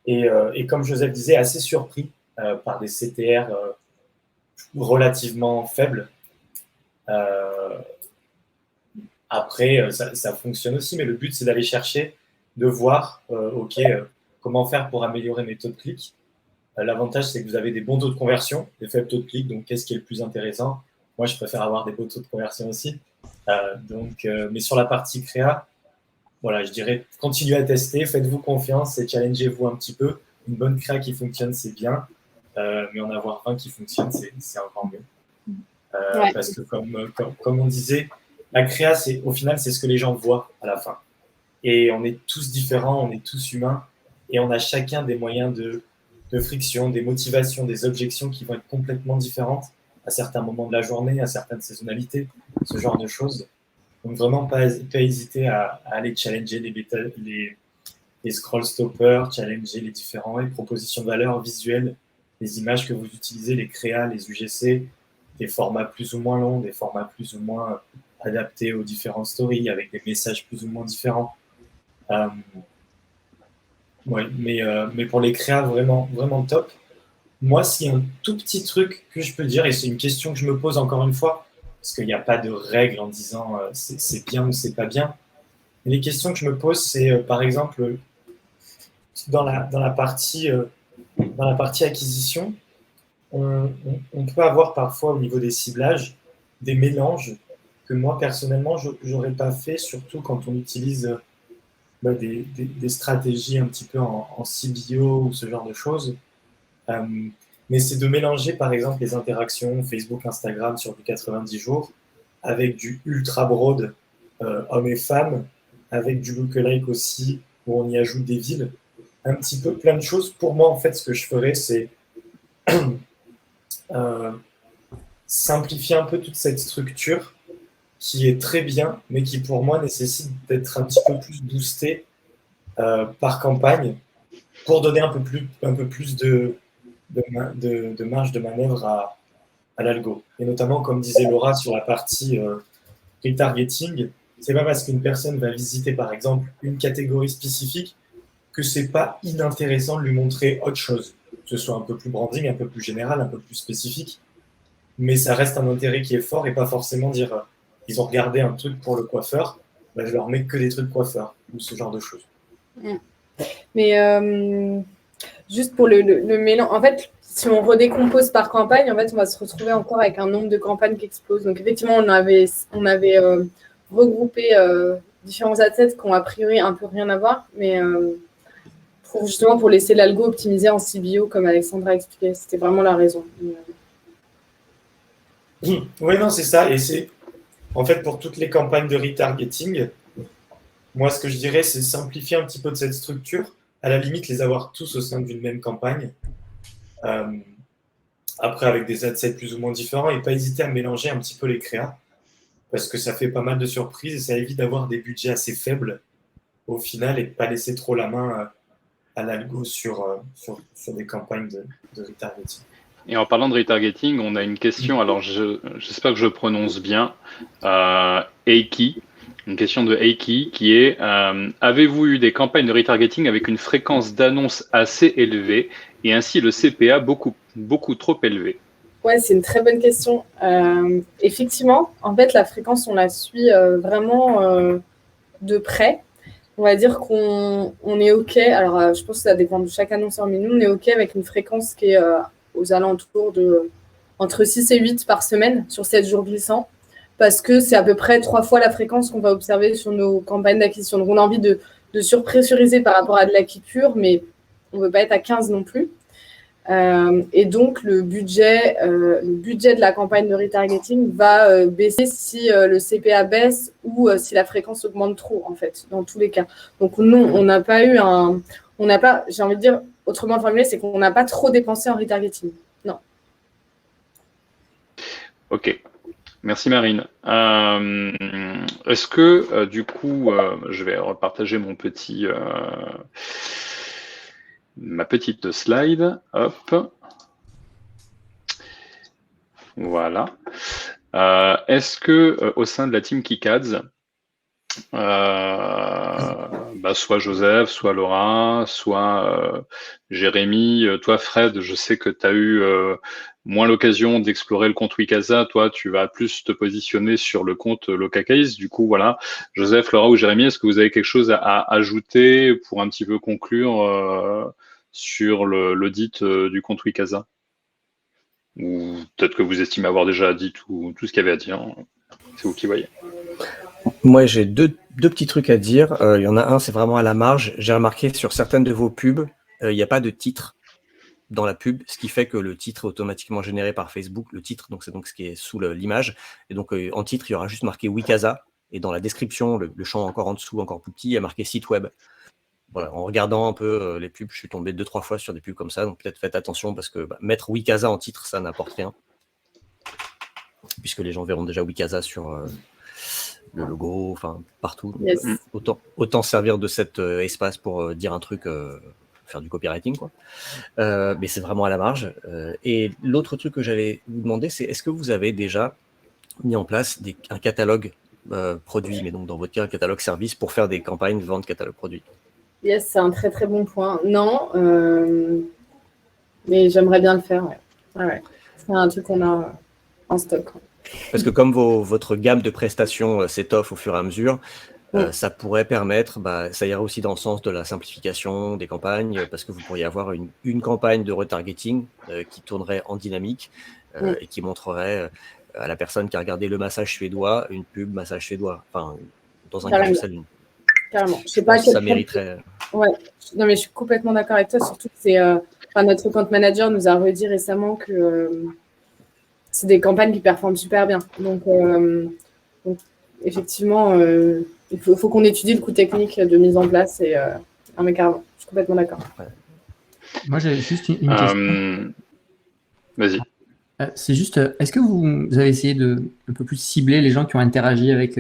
Speaker 5: Et comme Joseph disait, assez surpris par des CTR relativement faibles. Après, ça fonctionne aussi, mais le but, c'est d'aller chercher, de voir, comment faire pour améliorer mes taux de clic. L'avantage, c'est que vous avez des bons taux de conversion, des faibles taux de clic, donc qu'est-ce qui est le plus intéressant? Moi, je préfère avoir des beaux taux de conversion aussi. Mais sur la partie créa, voilà, je dirais, continuez à tester, faites-vous confiance et challengez-vous un petit peu. Une bonne créa qui fonctionne, c'est bien, mais en avoir 20 qui fonctionnent, c'est encore mieux.
Speaker 7: Ouais.
Speaker 5: Parce que comme on disait, la créa, au final, c'est ce que les gens voient à la fin. Et on est tous différents, on est tous humains, et on a chacun des moyens de friction, des motivations, des objections qui vont être complètement différentes à certains moments de la journée, à certaines saisonnalités, ce genre de choses. Donc vraiment, pas hésiter à aller challenger les scroll stoppers, challenger les différentes propositions de valeur visuelles, les images que vous utilisez, les créas, les UGC, des formats plus ou moins longs, des formats plus ou moins adaptés aux différentes stories, avec des messages plus ou moins différents. Mais pour les créas, vraiment, vraiment top. Moi, s'il y a un tout petit truc que je peux dire, et c'est une question que je me pose encore une fois, parce qu'il n'y a pas de règle en disant c'est bien ou c'est pas bien. Mais les questions que je me pose, c'est par exemple, dans la partie acquisition, on peut avoir parfois au niveau des ciblages des mélanges que moi, personnellement, je n'aurais pas fait, surtout quand on utilise des stratégies un petit peu en CBO ou ce genre de choses. Mais c'est de mélanger, par exemple, les interactions Facebook, Instagram sur du 90 jours avec du ultra broad hommes et femmes, avec du lookalike aussi, où on y ajoute des villes. Un petit peu plein de choses. Pour moi, en fait, ce que je ferais, c'est simplifier un peu toute cette structure qui est très bien, mais qui pour moi nécessite d'être un petit peu plus boostée par campagne pour donner un peu plus de marge de manœuvre à l'algo. Et notamment, comme disait Laura, sur la partie retargeting, c'est pas parce qu'une personne va visiter, par exemple, une catégorie spécifique que c'est pas inintéressant de lui montrer autre chose, que ce soit un peu plus branding, un peu plus général, un peu plus spécifique. Mais ça reste un intérêt qui est fort et pas forcément dire ils ont regardé un truc pour le coiffeur, je leur mets que des trucs coiffeurs ou ce genre de choses.
Speaker 7: Mais juste pour le mélange, en fait, si on redécompose par campagne, en fait, on va se retrouver encore avec un nombre de campagnes qui explose. Donc, effectivement, on avait regroupé différents assets qui ont a priori un peu rien à voir, mais justement pour laisser l'algo optimiser en CBO, comme Alexandra a expliqué, c'était vraiment la raison.
Speaker 5: Oui, non, c'est ça. Et c'est, en fait, pour toutes les campagnes de retargeting, moi, ce que je dirais, c'est simplifier un petit peu de cette structure. À la limite, les avoir tous au sein d'une même campagne. Après, avec des adsets plus ou moins différents, et pas hésiter à mélanger un petit peu les créas, parce que ça fait pas mal de surprises et ça évite d'avoir des budgets assez faibles au final et de ne pas laisser trop la main à l'algo sur des campagnes de retargeting.
Speaker 1: Et en parlant de retargeting, on a une question, alors j'espère que je prononce bien, Eiki, une question de Eiki qui est avez-vous eu des campagnes de retargeting avec une fréquence d'annonces assez élevée et ainsi le CPA beaucoup trop élevé?
Speaker 7: Ouais, c'est une très bonne question. Effectivement, en fait, la fréquence, on la suit vraiment de près. On va dire qu'on est OK. Alors, je pense que ça dépend de chaque annonceur, mais nous, on est OK avec une fréquence qui est aux alentours de entre 6 et 8 par semaine sur 7 jours glissants, parce que c'est à peu près 3 fois la fréquence qu'on va observer sur nos campagnes d'acquisition. Donc, on a envie de surpressuriser par rapport à de l'acquis pur, mais on ne veut pas être à 15 non plus. Et donc, le budget de la campagne de retargeting va baisser si le CPA baisse ou si la fréquence augmente trop, en fait, dans tous les cas. Donc, nous, on n'a pas eu j'ai envie de dire, autrement formulé, c'est qu'on n'a pas trop dépensé en retargeting. Non.
Speaker 1: Ok. Merci Marine. Est-ce que du coup, je vais repartager ma petite slide. Hop. Voilà. Est-ce que au sein de la team KickAds, soit Joseph, soit Laura, soit Jérémy, toi Fred, je sais que tu as eu moins l'occasion d'explorer le compte Wikasa, toi tu vas plus te positionner sur le compte LocaCase. Du coup, voilà, Joseph, Laura ou Jérémy, est-ce que vous avez quelque chose à ajouter pour un petit peu conclure sur l'audit du compte Wikasa? Ou peut-être que vous estimez avoir déjà dit tout ce qu'il y avait à dire. C'est vous qui voyez.
Speaker 4: Moi, j'ai deux petits trucs à dire. Il y en a un, c'est vraiment à la marge. J'ai remarqué sur certaines de vos pubs, il n'y a pas de titre dans la pub, ce qui fait que le titre est automatiquement généré par Facebook. Le titre, donc c'est donc ce qui est sous l'image. Et donc, en titre, il y aura juste marqué Wikasa. Et dans la description, le champ encore en dessous, encore plus petit, il y a marqué site web. Voilà, en regardant un peu les pubs, je suis tombé 2-3 fois sur des pubs comme ça. Donc, peut-être faites attention parce que mettre Wikasa en titre, ça n'apporte rien. Puisque les gens verront déjà Wikasa sur le logo, enfin partout.
Speaker 7: Yes.
Speaker 4: Autant servir de cet espace pour dire un truc, faire du copywriting, quoi. Mais c'est vraiment à la marge. Et l'autre truc que j'allais vous demander, c'est est-ce que vous avez déjà mis en place un catalogue produit, mais donc dans votre cas, un catalogue service pour faire des campagnes vente catalogue produit?
Speaker 7: Yes, c'est un très très bon point. Non, mais j'aimerais bien le faire. Ouais. C'est un truc qu'on a en stock.
Speaker 4: Parce que comme votre gamme de prestations s'étoffe au fur et à mesure, ça pourrait permettre, ça ira aussi dans le sens de la simplification des campagnes, parce que vous pourriez avoir une campagne de retargeting qui tournerait en dynamique et qui montrerait à la personne qui a regardé le massage suédois, une pub massage suédois, enfin, dans un carousel.
Speaker 7: Carrément. Je sais pas
Speaker 4: ça mériterait.
Speaker 7: Ouais, non, mais je suis complètement d'accord avec toi, surtout que c'est. Notre compte manager nous a redit récemment que c'est des campagnes qui performent super bien. Donc effectivement, il faut qu'on étudie le coût technique de mise en place. Et, mais carrément, je suis complètement d'accord.
Speaker 2: Ouais. Moi, j'ai juste une question.
Speaker 1: Vas-y.
Speaker 2: C'est juste, est-ce que vous avez essayé de un peu plus cibler les gens qui ont interagi avec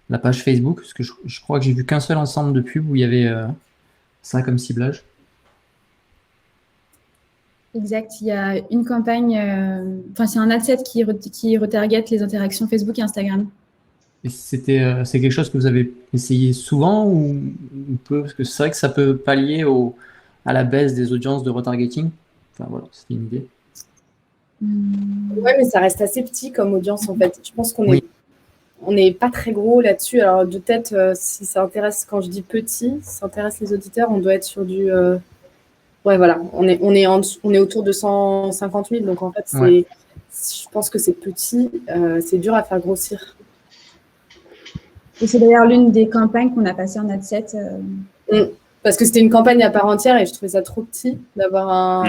Speaker 2: la page Facebook? Parce que je crois que j'ai vu qu'un seul ensemble de pubs où il y avait ça comme ciblage.
Speaker 8: Exact, il y a une campagne, c'est un ad set qui retarget les interactions Facebook et Instagram.
Speaker 2: Et c'est quelque chose que vous avez essayé souvent ou peu? Parce que c'est vrai que ça peut pallier à la baisse des audiences de retargeting. Enfin voilà, c'était une idée.
Speaker 7: Ouais, mais ça reste assez petit comme audience en fait. Je pense qu'on n'est pas très gros là-dessus. Alors de tête, si ça intéresse, quand je dis petit, si ça intéresse les auditeurs, on doit être sur du... Ouais, voilà, on est autour de 150 000. Donc en fait, je pense que c'est petit. C'est dur à faire grossir.
Speaker 8: Et c'est d'ailleurs l'une des campagnes qu'on a passées en ad set.
Speaker 7: Parce que c'était une campagne à part entière et je trouvais ça trop petit d'avoir un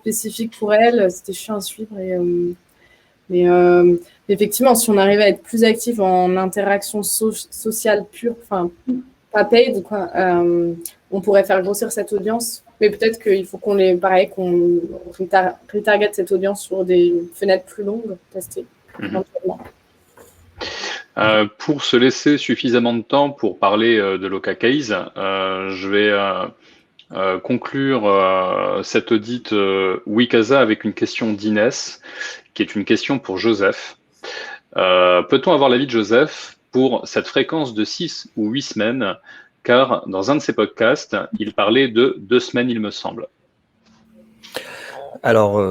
Speaker 7: spécifique pour elle. C'était chiant à suivre. Mais effectivement, si on arrivait à être plus actif en interaction sociale pure, enfin, pas paid, quoi, on pourrait faire grossir cette audience. Mais peut-être qu'il faut qu'on retarget cette audience sur des fenêtres plus longues, tester éventuellement.
Speaker 1: Pour se laisser suffisamment de temps pour parler de LocaCase, je vais conclure cet audit Wikasa avec une question d'Inès, qui est une question pour Joseph. Peut-on avoir l'avis de Joseph pour cette fréquence de 6 ou 8 semaines? Car dans un de ses podcasts, il parlait de 2 semaines, il me semble.
Speaker 4: Alors,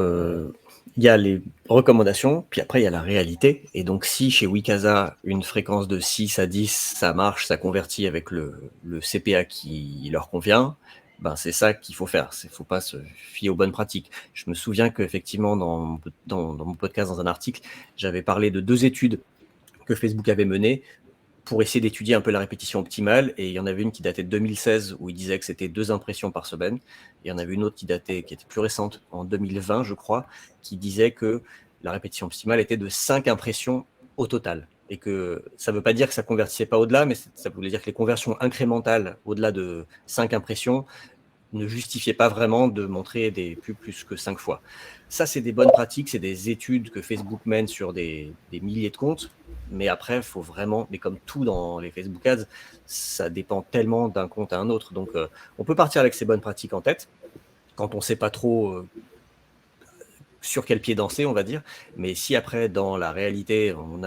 Speaker 4: il y a les recommandations, puis après il y a la réalité. Et donc si chez Wikasa, une fréquence de 6 à 10, ça marche, ça convertit avec le CPA qui leur convient, ben c'est ça qu'il faut faire. Il ne faut pas se fier aux bonnes pratiques. Je me souviens qu'effectivement, dans mon podcast, dans un article, j'avais parlé de 2 études que Facebook avait menées pour essayer d'étudier un peu la répétition optimale. Et il y en avait une qui datait de 2016, où il disait que c'était 2 impressions par semaine. Et il y en avait une autre qui était plus récente, en 2020, je crois, qui disait que la répétition optimale était de 5 impressions au total. Et que ça ne veut pas dire que ça ne convertissait pas au-delà, mais ça voulait dire que les conversions incrémentales au-delà de 5 impressions ne justifiaient pas vraiment de montrer des pubs plus que 5 fois. Ça, c'est des bonnes pratiques, c'est des études que Facebook mène sur des milliers de comptes. Mais après, il faut vraiment, mais comme tout dans les Facebook Ads, ça dépend tellement d'un compte à un autre. Donc, on peut partir avec ces bonnes pratiques en tête, quand on ne sait pas trop sur quel pied danser, on va dire. Mais si après, dans la réalité, on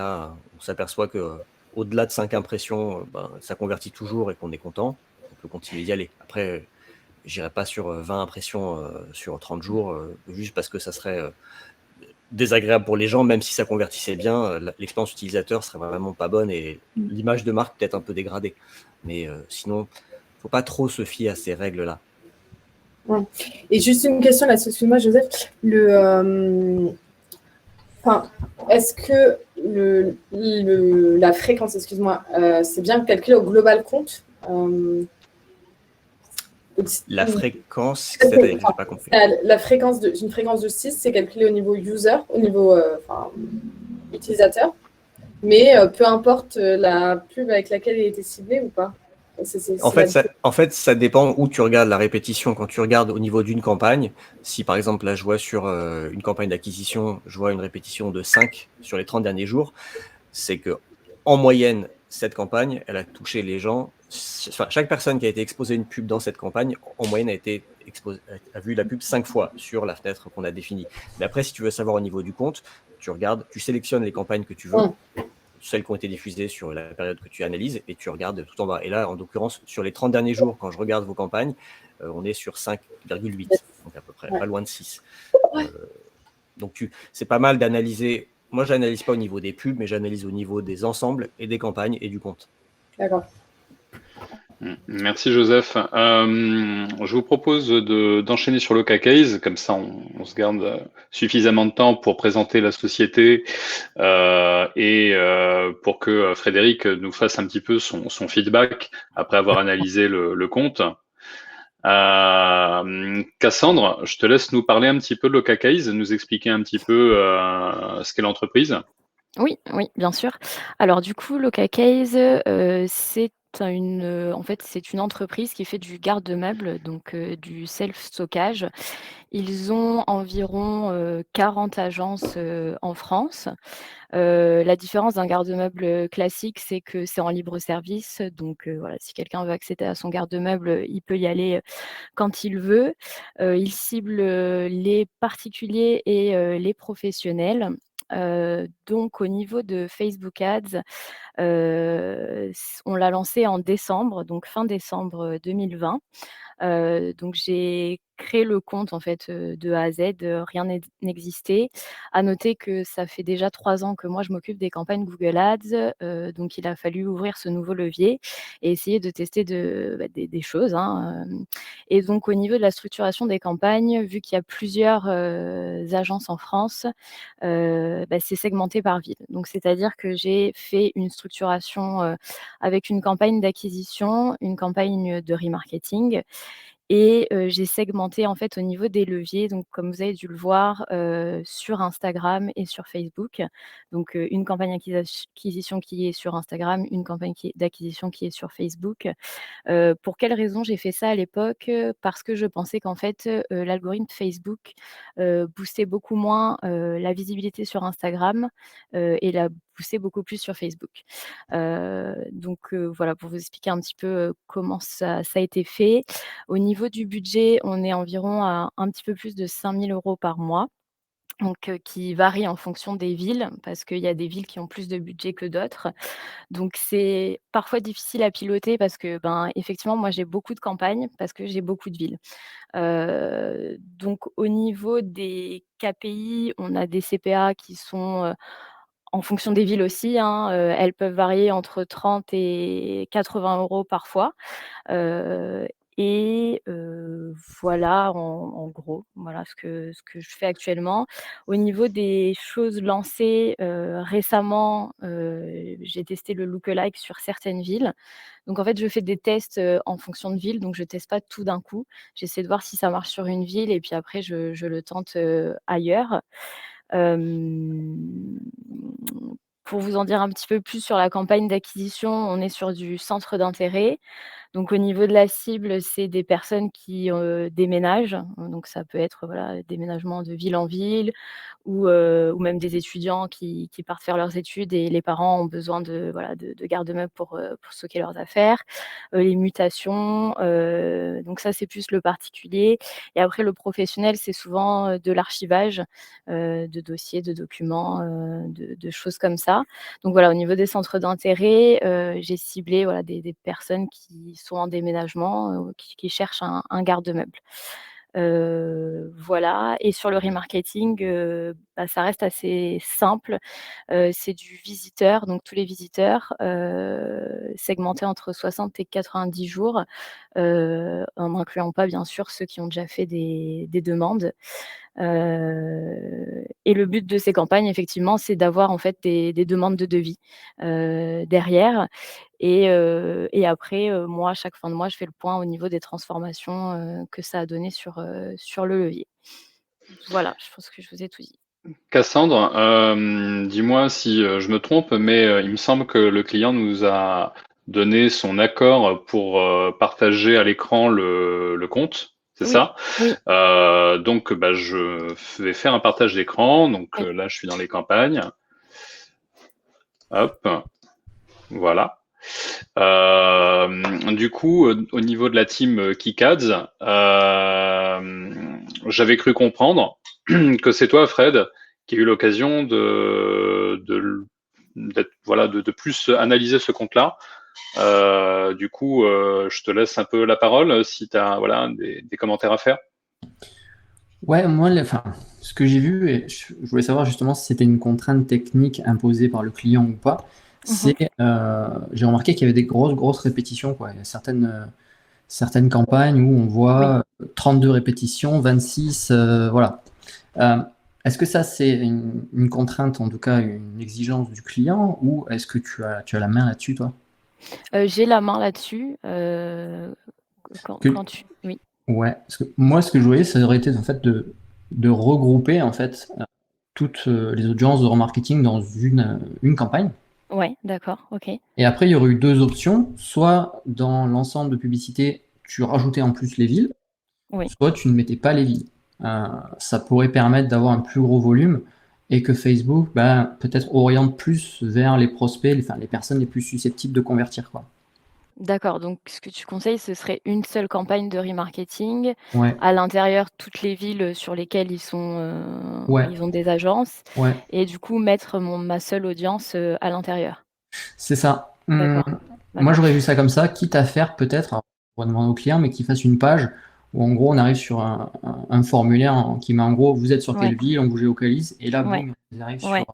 Speaker 4: s'aperçoit que au-delà de 5 impressions, ça convertit toujours et qu'on est content, on peut continuer d'y aller. Après, j'irai pas sur 20 impressions sur 30 jours, juste parce que ça serait désagréable pour les gens, même si ça convertissait bien, l'expérience utilisateur serait vraiment pas bonne et l'image de marque peut-être un peu dégradée. Mais sinon, faut pas trop se fier à ces règles-là.
Speaker 7: Ouais. Et juste une question là, excuse-moi Joseph, est-ce que la fréquence, excuse-moi, c'est bien calculé au global compte
Speaker 4: La fréquence, c'est-à-dire, j'ai pas compris.
Speaker 7: La fréquence d'une fréquence de 6, c'est calculé au niveau user, au niveau utilisateur, mais peu importe la pub avec laquelle il a été ciblé ou pas.
Speaker 4: En fait, ça dépend où tu regardes la répétition. Quand tu regardes au niveau d'une campagne, si par exemple, là, je vois sur une campagne d'acquisition, je vois une répétition de 5 sur les 30 derniers jours, c'est que en moyenne, cette campagne, elle a touché les gens. Enfin, chaque personne qui a été exposée à une pub dans cette campagne, en moyenne, a vu la pub 5 fois sur la fenêtre qu'on a définie. Mais après, si tu veux savoir au niveau du compte, tu sélectionnes les campagnes que tu veux, celles qui ont été diffusées sur la période que tu analyses, et tu regardes tout en bas. Et là, en l'occurrence, sur les 30 derniers jours, quand je regarde vos campagnes, on est sur 5,8, donc à peu près, pas loin de 6. Donc, c'est pas mal d'analyser. Moi, je n'analyse pas au niveau des pubs, mais j'analyse au niveau des ensembles et des campagnes et du compte.
Speaker 7: D'accord.
Speaker 1: Merci Joseph. Je vous propose d'enchaîner sur le Case, comme ça on se garde suffisamment de temps pour présenter la société et pour que Frédéric nous fasse un petit peu son feedback après avoir analysé le compte. Cassandre, je te laisse nous parler un petit peu de Case, nous expliquer un petit peu ce qu'est l'entreprise.
Speaker 9: Oui, bien sûr. Alors du coup, Case, c'est en fait, c'est une entreprise qui fait du garde-meubles, donc du self-stockage. Ils ont environ 40 agences en France. La différence d'un garde-meuble classique, c'est que c'est en libre service. Donc voilà, si quelqu'un veut accéder à son garde-meuble, il peut y aller quand il veut. Il cible les particuliers et les professionnels. Donc au niveau de Facebook Ads, on l'a lancé en décembre, donc fin décembre 2020. Donc j'ai créé le compte en fait, de A à Z, rien n'existait. À noter que ça fait déjà 3 ans que moi je m'occupe des campagnes Google Ads, donc il a fallu ouvrir ce nouveau levier et essayer de tester des choses, hein, et donc au niveau de la structuration des campagnes, vu qu'il y a plusieurs, agences en France, c'est segmenté par ville. Donc c'est-à-dire que j'ai fait une structuration, avec une campagne d'acquisition, une campagne de remarketing et j'ai segmenté en fait au niveau des leviers, donc comme vous avez dû le voir, sur Instagram et sur Facebook. Donc une campagne acquisition qui est sur Instagram, une campagne d'acquisition qui est sur Facebook. Pour quelle raison j'ai fait ça à l'époque? Parce que je pensais qu'en fait, l'algorithme Facebook, boostait beaucoup moins, la visibilité sur Instagram, et la boostait beaucoup plus sur Facebook. Donc voilà, pour vous expliquer un petit peu, comment ça a été fait. Au niveau du budget, on est environ à un petit peu plus de 5 000 € par mois. donc qui varie en fonction des villes, parce qu'il y a des villes qui ont plus de budget que d'autres. Donc c'est parfois difficile à piloter parce que, ben, effectivement, moi, j'ai beaucoup de campagnes parce que j'ai beaucoup de villes. Donc au niveau des KPI, on a des CPA qui sont, en fonction des villes aussi, hein, elles peuvent varier entre 30 et 80 € parfois. Heu et voilà en gros, voilà ce que je fais actuellement. Au niveau des choses lancées, récemment, j'ai testé le lookalike sur certaines villes. Donc en fait, je fais des tests, en fonction de ville, donc je teste pas tout d'un coup. J'essaie de voir si ça marche sur une ville et puis après je le tente, ailleurs. Hem, pour vous en dire un petit peu plus sur la campagne d'acquisition, on est sur du centre d'intérêt. Donc au niveau de la cible, c'est des personnes qui, déménagent, donc ça peut être, voilà, déménagement de ville en ville ou même des étudiants qui partent faire leurs études et les parents ont besoin de, voilà, de garde-meubles pour stocker leurs affaires. Les mutations, donc ça, c'est plus le particulier et après le professionnel, c'est souvent, de l'archivage, de dossiers, de documents, de choses comme ça. Donc voilà, au niveau des centres d'intérêt, j'ai ciblé, voilà, des personnes qui sont en déménagement, qui cherchent un garde-meuble. Voilà et sur le remarketing, bah, ça reste assez simple. C'est du visiteur, donc tous les visiteurs, segmentés entre 60 et 90 jours, en n'incluant pas bien sûr ceux qui ont déjà fait des demandes. Et le but de ces campagnes, effectivement, c'est d'avoir en fait des demandes de devis, derrière et après, moi, à chaque fin de mois, je fais le point au niveau des transformations, que ça a donné sur le levier. Voilà, je pense que je vous ai tout dit.
Speaker 1: Cassandre, dis-moi si je me trompe, mais il me semble que le client nous a donné son accord pour partager à l'écran le compte, c'est
Speaker 9: Oui,
Speaker 1: ça?
Speaker 9: oui,
Speaker 1: Donc, bah, je vais faire un partage d'écran. Donc
Speaker 9: oui.
Speaker 1: là, je suis dans les campagnes. Hop, voilà. Du coup, au niveau de la team KickAds, j'avais cru comprendre que c'est toi, Fred, qui a eu l'occasion de plus analyser ce compte-là. Du coup, je te laisse un peu la parole si tu as voilà, des commentaires à faire.
Speaker 2: Ouais, moi, ce que j'ai vu, et je voulais savoir justement si c'était une contrainte technique imposée par le client ou pas, c'est, j'ai remarqué qu'il y avait des grosses répétitions, quoi. Il y a certaines campagnes où on voit 32 répétitions, 26, voilà. Est-ce que ça, c'est une contrainte, en tout cas une exigence du client, ou est-ce que tu as la main là-dessus, toi?
Speaker 9: J'ai la main là-dessus, quand tu oui.
Speaker 2: Ouais, parce que moi, ce que je voyais, ça aurait été en fait de regrouper en fait toutes les audiences de remarketing dans une campagne.
Speaker 9: Ouais, d'accord, OK.
Speaker 2: Et après, il y aurait eu deux options. Soit dans l'ensemble de publicité, tu rajoutais en plus les villes,
Speaker 9: Oui.
Speaker 2: soit tu ne mettais pas les villes. Ça pourrait permettre d'avoir un plus gros volume et que Facebook, peut-être oriente plus vers les prospects, les personnes les plus susceptibles de convertir, quoi.
Speaker 9: D'accord, donc ce que tu conseilles, ce serait une seule campagne de remarketing,
Speaker 2: Ouais,
Speaker 9: à l'intérieur toutes les villes, sur lesquelles
Speaker 2: ouais,
Speaker 9: ils ont des agences
Speaker 2: ouais,
Speaker 9: et du coup mettre ma seule audience, à l'intérieur.
Speaker 2: c'est ça.
Speaker 9: D'accord,
Speaker 2: Moi,
Speaker 9: d'accord.
Speaker 2: j'aurais vu ça comme ça, quitte à faire peut-être, alors, on va demander au client, mais qu'il fasse une page où en gros on arrive sur un formulaire qui met en gros vous êtes sur
Speaker 9: Ouais,
Speaker 2: quelle ville, on vous géolocalise, et là
Speaker 9: ouais,
Speaker 2: boum, ils arrivent
Speaker 9: ouais,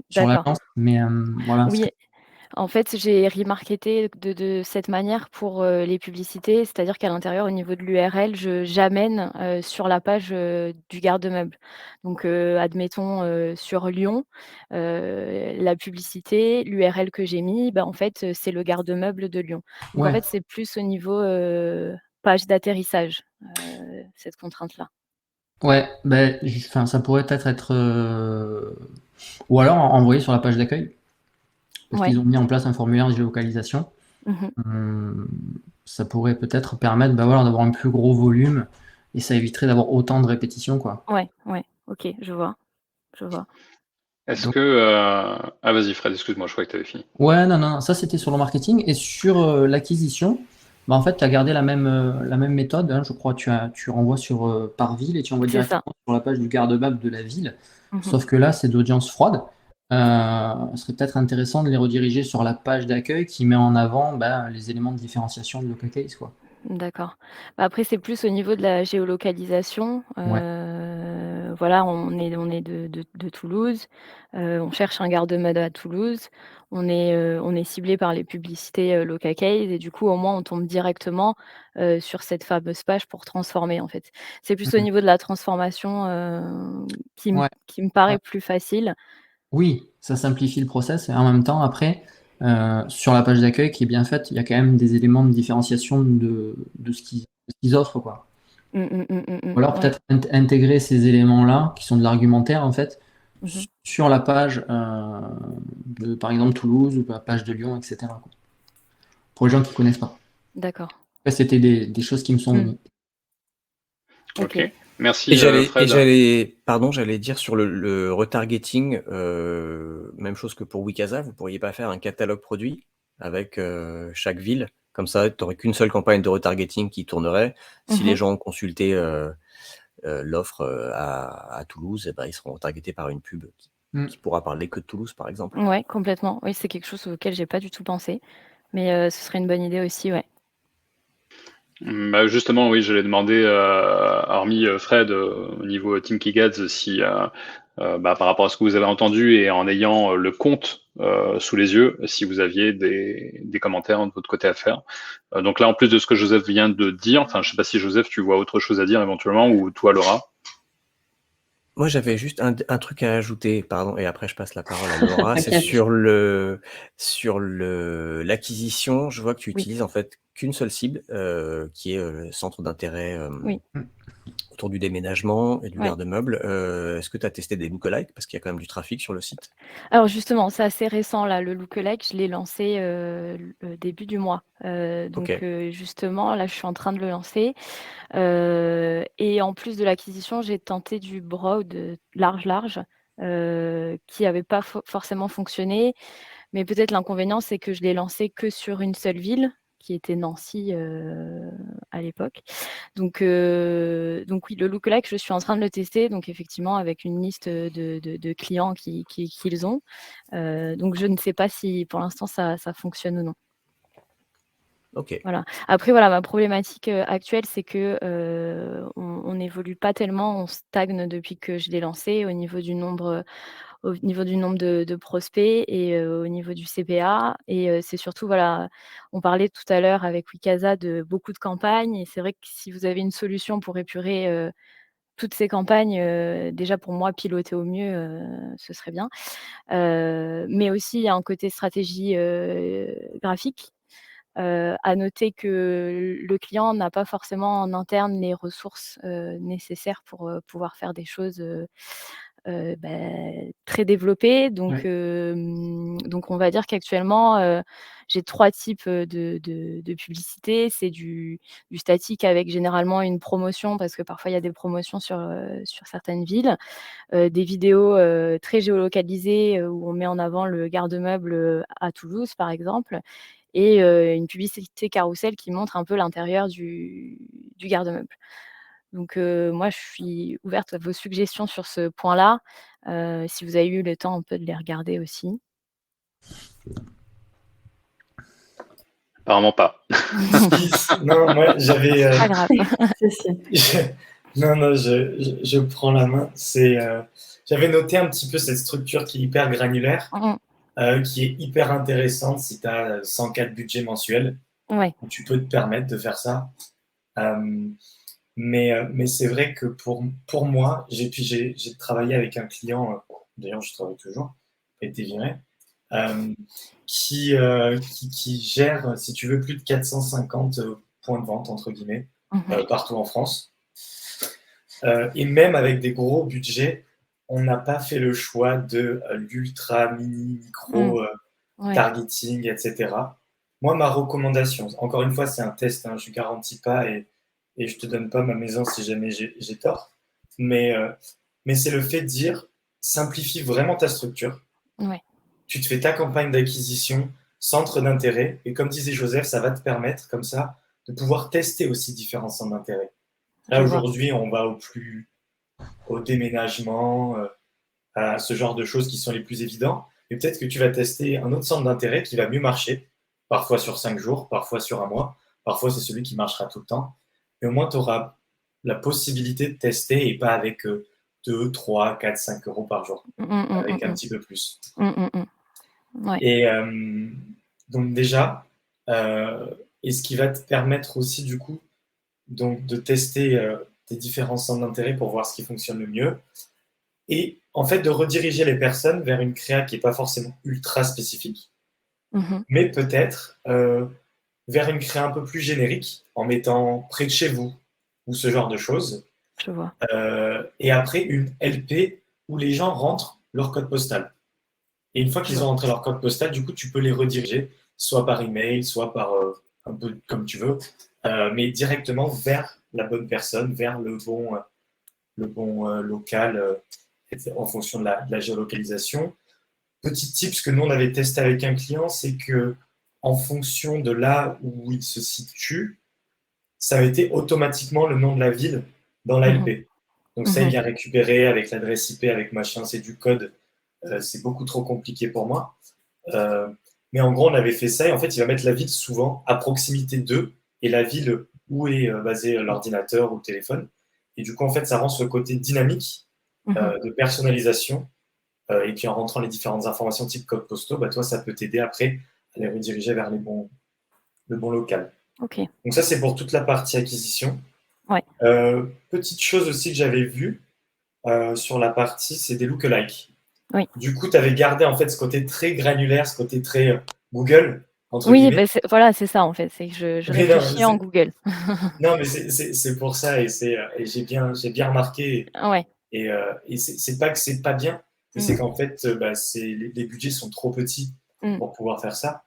Speaker 2: sur
Speaker 9: d'accord.
Speaker 2: l'agence. Mais voilà.
Speaker 9: Oui, en fait, j'ai remarketé de cette manière pour, les publicités, c'est-à-dire qu'à l'intérieur, au niveau de l'URL, j'amène, sur la page, du garde-meuble. Donc, admettons, sur Lyon, la publicité, l'URL que j'ai mis, bah, en fait, c'est le garde-meuble de Lyon. Donc en
Speaker 2: Ouais,
Speaker 9: fait, c'est plus au niveau, page d'atterrissage, cette contrainte-là.
Speaker 2: ouais, enfin, ça pourrait peut-être être, ou alors envoyer sur la page d'accueil, parce
Speaker 9: Ouais.
Speaker 2: qu'ils ont mis en place un formulaire de géolocalisation.
Speaker 9: Mmh.
Speaker 2: Hum, Ça pourrait peut-être permettre voilà, d'avoir un plus gros volume, et ça éviterait d'avoir autant de répétitions, quoi.
Speaker 9: Ouais, ouais, OK, je vois, je vois.
Speaker 1: Est-ce
Speaker 2: Donc,
Speaker 1: que... vas-y Fred, excuse-moi, je croyais que tu avais fini.
Speaker 2: ouais, non, ça c'était sur le marketing. Et sur l'acquisition, Bah, en fait, tu as gardé la même méthode, hein, je crois. Tu renvoies par ville et tu envoies
Speaker 9: C'est ça.
Speaker 2: directement sur la page du garde-meuble de la ville.
Speaker 9: Mhm.
Speaker 2: Sauf que là, c'est d'audience froide. Ce serait peut-être intéressant de les rediriger sur la page d'accueil qui met en avant les éléments de différenciation de Local Case, quoi.
Speaker 9: D'accord. Bah, après, c'est plus au niveau de la géolocalisation.
Speaker 2: Ouais.
Speaker 9: Voilà, on est de Toulouse. On cherche un garde-meuble à Toulouse. On est ciblé par les publicités Local Case et du coup, au moins, on tombe directement sur cette fameuse page pour transformer, en fait. C'est plus au
Speaker 2: Mhm.
Speaker 9: niveau de la transformation
Speaker 2: Ouais.
Speaker 9: qui me paraît
Speaker 2: Ouais.
Speaker 9: plus facile.
Speaker 2: Oui, ça simplifie le process et en même temps, après, sur la page d'accueil qui est bien faite, il y a quand même des éléments de différenciation de ce qu'ils offrent, quoi. Ou alors
Speaker 9: Ouais.
Speaker 2: peut-être intégrer ces éléments-là, qui sont de l'argumentaire, en fait,
Speaker 9: Mhm.
Speaker 2: sur la page de, par exemple, Toulouse ou la page de Lyon, etc., quoi. Pour les gens qui ne connaissent pas.
Speaker 9: D'accord.
Speaker 2: Ça, c'était des choses qui me sont venues.
Speaker 9: Ok.
Speaker 1: Ok. Merci,
Speaker 4: Et
Speaker 1: Fred.
Speaker 4: j'allais dire sur le retargeting, même chose que pour Wikasa, vous pourriez pas faire un catalogue produit avec chaque ville. Comme ça, tu n'aurais qu'une seule campagne de retargeting qui tournerait. Si les
Speaker 9: Mhm.
Speaker 4: gens ont consulté l'offre à Toulouse, eh ben, ils seront retargetés par une pub qui pourra parler que de Toulouse, par exemple.
Speaker 9: Ouais, complètement. Oui, c'est quelque chose auquel j'ai pas du tout pensé. Mais ce serait une bonne idée aussi, ouais.
Speaker 1: Bah, justement, oui, j'allais demander, hormis Fred, au niveau Team Kigads, si par rapport à ce que vous avez entendu et en ayant le compte sous les yeux, si vous aviez des commentaires de votre côté à faire. Donc là, en plus de ce que Joseph vient de dire, enfin, je sais pas si Joseph, tu vois autre chose à dire éventuellement, ou toi, Laura.
Speaker 4: Moi, j'avais juste un truc à ajouter, pardon, et après je passe la parole à Laura. C'est
Speaker 2: T'inquiète.
Speaker 4: sur l'acquisition. Je vois que tu
Speaker 9: Oui.
Speaker 4: utilises en fait qu'une seule cible, qui est le centre d'intérêt
Speaker 9: Oui.
Speaker 4: autour du déménagement et du
Speaker 9: Ouais.
Speaker 4: garde-meuble. Est-ce que tu as testé des lookalikes? Parce qu'il y a quand même du trafic sur le site.
Speaker 9: Alors justement, c'est assez récent là, le lookalike, je l'ai lancé le début du mois. Donc
Speaker 4: Ok.
Speaker 9: justement, là, je suis en train de le lancer. Et en plus de l'acquisition, j'ai tenté du broad large, qui n'avait pas forcément fonctionné. Mais peut-être l'inconvénient, c'est que je l'ai lancé que sur une seule ville, qui était Nancy à l'époque. Donc oui, le lookalike, je suis en train de le tester, donc effectivement avec une liste de clients qu'ils ont. Donc je ne sais pas si pour l'instant ça fonctionne ou non.
Speaker 4: Ok.
Speaker 9: Voilà. Après, voilà, ma problématique actuelle, c'est que on n'évolue pas tellement, on stagne depuis que je l'ai lancé au niveau du nombre de prospects et au niveau du CPA. Et c'est surtout, voilà, on parlait tout à l'heure avec Wikasa de beaucoup de campagnes. Et c'est vrai que si vous avez une solution pour épurer toutes ces campagnes, déjà pour moi, piloter au mieux, ce serait bien. Mais aussi, il y a un côté stratégie graphique. À noter que le client n'a pas forcément en interne les ressources nécessaires pour pouvoir faire des choses très développées. Donc,
Speaker 2: Ouais.
Speaker 9: donc on va dire qu'actuellement, j'ai 3 types de publicité. C'est du statique avec généralement une promotion, parce que parfois il y a des promotions sur certaines villes. Des vidéos très géolocalisées où on met en avant le garde-meuble à Toulouse, par exemple. Et une publicité carrousel qui montre un peu l'intérieur du garde-meuble. Donc moi, je suis ouverte à vos suggestions sur ce point-là, si vous avez eu le temps un peu de les regarder aussi.
Speaker 1: Apparemment pas.
Speaker 5: Non, moi j'avais.
Speaker 9: Pas grave.
Speaker 5: Non, je prends la main. J'avais noté un petit peu cette structure qui est hyper granulaire, qui est hyper intéressante si tu as 104 budgets mensuels.
Speaker 9: Ouais.
Speaker 5: Tu peux te permettre de faire ça. Mais c'est vrai que pour moi, j'ai travaillé avec un client, d'ailleurs je travaille toujours, a été viré, qui gère, si tu veux, plus de 450 points de vente, entre guillemets, partout en France. Et même avec des gros budgets, on n'a pas fait le choix de l'ultra, mini, micro, targeting, etc. Moi, ma recommandation, encore une fois, c'est un test, hein, je ne garantis pas et je ne te donne pas ma maison si jamais j'ai tort. Mais c'est le fait de dire, simplifie vraiment ta structure.
Speaker 9: Ouais.
Speaker 5: Tu te fais ta campagne d'acquisition, centre d'intérêt, et comme disait Joseph, ça va te permettre comme ça de pouvoir tester aussi différents centres d'intérêt.
Speaker 9: Je
Speaker 5: Là,
Speaker 9: vois.
Speaker 5: aujourd'hui, on va au déménagement, à ce genre de choses qui sont les plus évidents. Et peut-être que tu vas tester un autre centre d'intérêt qui va mieux marcher, parfois sur 5 jours, parfois sur un mois, parfois c'est celui qui marchera tout le temps. Et au moins, tu auras la possibilité de tester et pas avec 2, 3, 4, 5 euros par jour, avec un petit peu plus.
Speaker 9: Ouais.
Speaker 5: Et donc déjà, et ce qui va te permettre aussi du coup donc, de tester tes différents centres d'intérêt pour voir ce qui fonctionne le mieux. Et en fait, de rediriger les personnes vers une créa qui n'est pas forcément ultra spécifique, mais peut-être vers une créa un peu plus générique, en mettant près de chez vous, ou ce genre de choses.
Speaker 9: Je vois.
Speaker 5: Et après, une LP où les gens rentrent leur code postal. Et une fois qu'ils ont rentré leur code postal, du coup, tu peux les rediriger, soit par email, soit par un peu comme tu veux, mais directement vers la bonne personne, vers le bon local, en fonction de la géolocalisation. Petit tips que nous, on avait testé avec un client, c'est que en fonction de là où il se situe, ça a été automatiquement le nom de la ville dans la LP. Donc ça, il vient récupérer avec l'adresse IP, avec machin, c'est du code. C'est beaucoup trop compliqué pour moi. Mais en gros, on avait fait ça et en fait, il va mettre la ville souvent à proximité d'eux et la ville où est basé l'ordinateur ou le téléphone. Et du coup, en fait, ça rend ce côté dynamique de personnalisation. Et puis en rentrant les différentes informations type code postaux, toi, ça peut t'aider après à les rediriger vers le bon local.
Speaker 9: Ok.
Speaker 5: Donc ça, c'est pour toute la partie acquisition.
Speaker 9: Ouais.
Speaker 5: Petite chose aussi que j'avais vue sur la partie, c'est des lookalikes.
Speaker 9: Oui.
Speaker 5: Du coup, tu avais gardé en fait ce côté très granulaire, ce côté très Google, entre
Speaker 9: Oui,
Speaker 5: guillemets.
Speaker 9: voilà, c'est ça en fait. C'est que je
Speaker 5: Mais
Speaker 9: réfléchis
Speaker 5: non,
Speaker 9: en Google.
Speaker 5: non, mais c'est pour ça et j'ai bien remarqué.
Speaker 9: Ouais.
Speaker 5: Et c'est pas que c'est pas bien, mais c'est qu'en fait, les budgets sont trop petits pour pouvoir faire ça.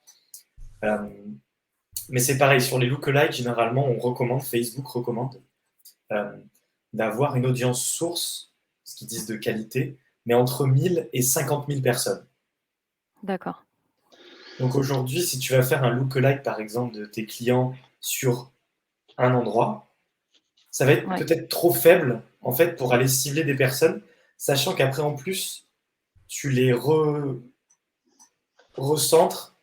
Speaker 5: Mais c'est pareil, sur les lookalikes, généralement, Facebook recommande d'avoir une audience source, ce qu'ils disent de qualité, mais entre 1000 et 50 000 personnes.
Speaker 9: D'accord.
Speaker 5: Donc aujourd'hui, si tu vas faire un lookalike, par exemple, de tes clients sur un endroit, ça va être peut-être trop faible, en fait, pour aller cibler des personnes, sachant qu'après, en plus, tu les recentres.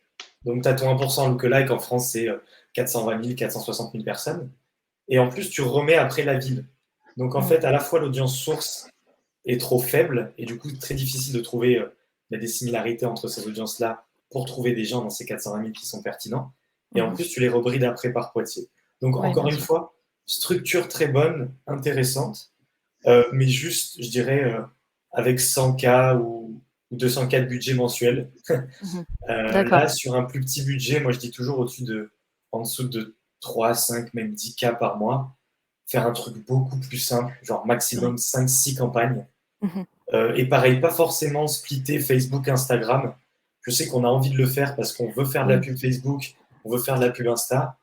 Speaker 5: Donc, tu as ton 1% lookalike, en France, c'est 420 000, 460 000 personnes. Et en plus, tu remets après la ville. Donc, en fait, à la fois, l'audience source est trop faible, et du coup, très difficile de trouver des similarités entre ces audiences-là pour trouver des gens dans ces 420 000 qui sont pertinents. Et en plus, tu les rebrides après par Poitiers. Donc, encore une fois, structure très bonne, intéressante, mais juste, je dirais, avec 100K ou 200K de budget mensuel. Là, sur un plus petit budget, moi, je dis toujours en dessous de 3, 5, même 10K par mois, faire un truc beaucoup plus simple, genre maximum 5-6 campagnes. Et pareil, pas forcément splitter Facebook, Instagram. Je sais qu'on a envie de le faire parce qu'on veut faire de la pub Facebook, on veut faire de la pub Insta,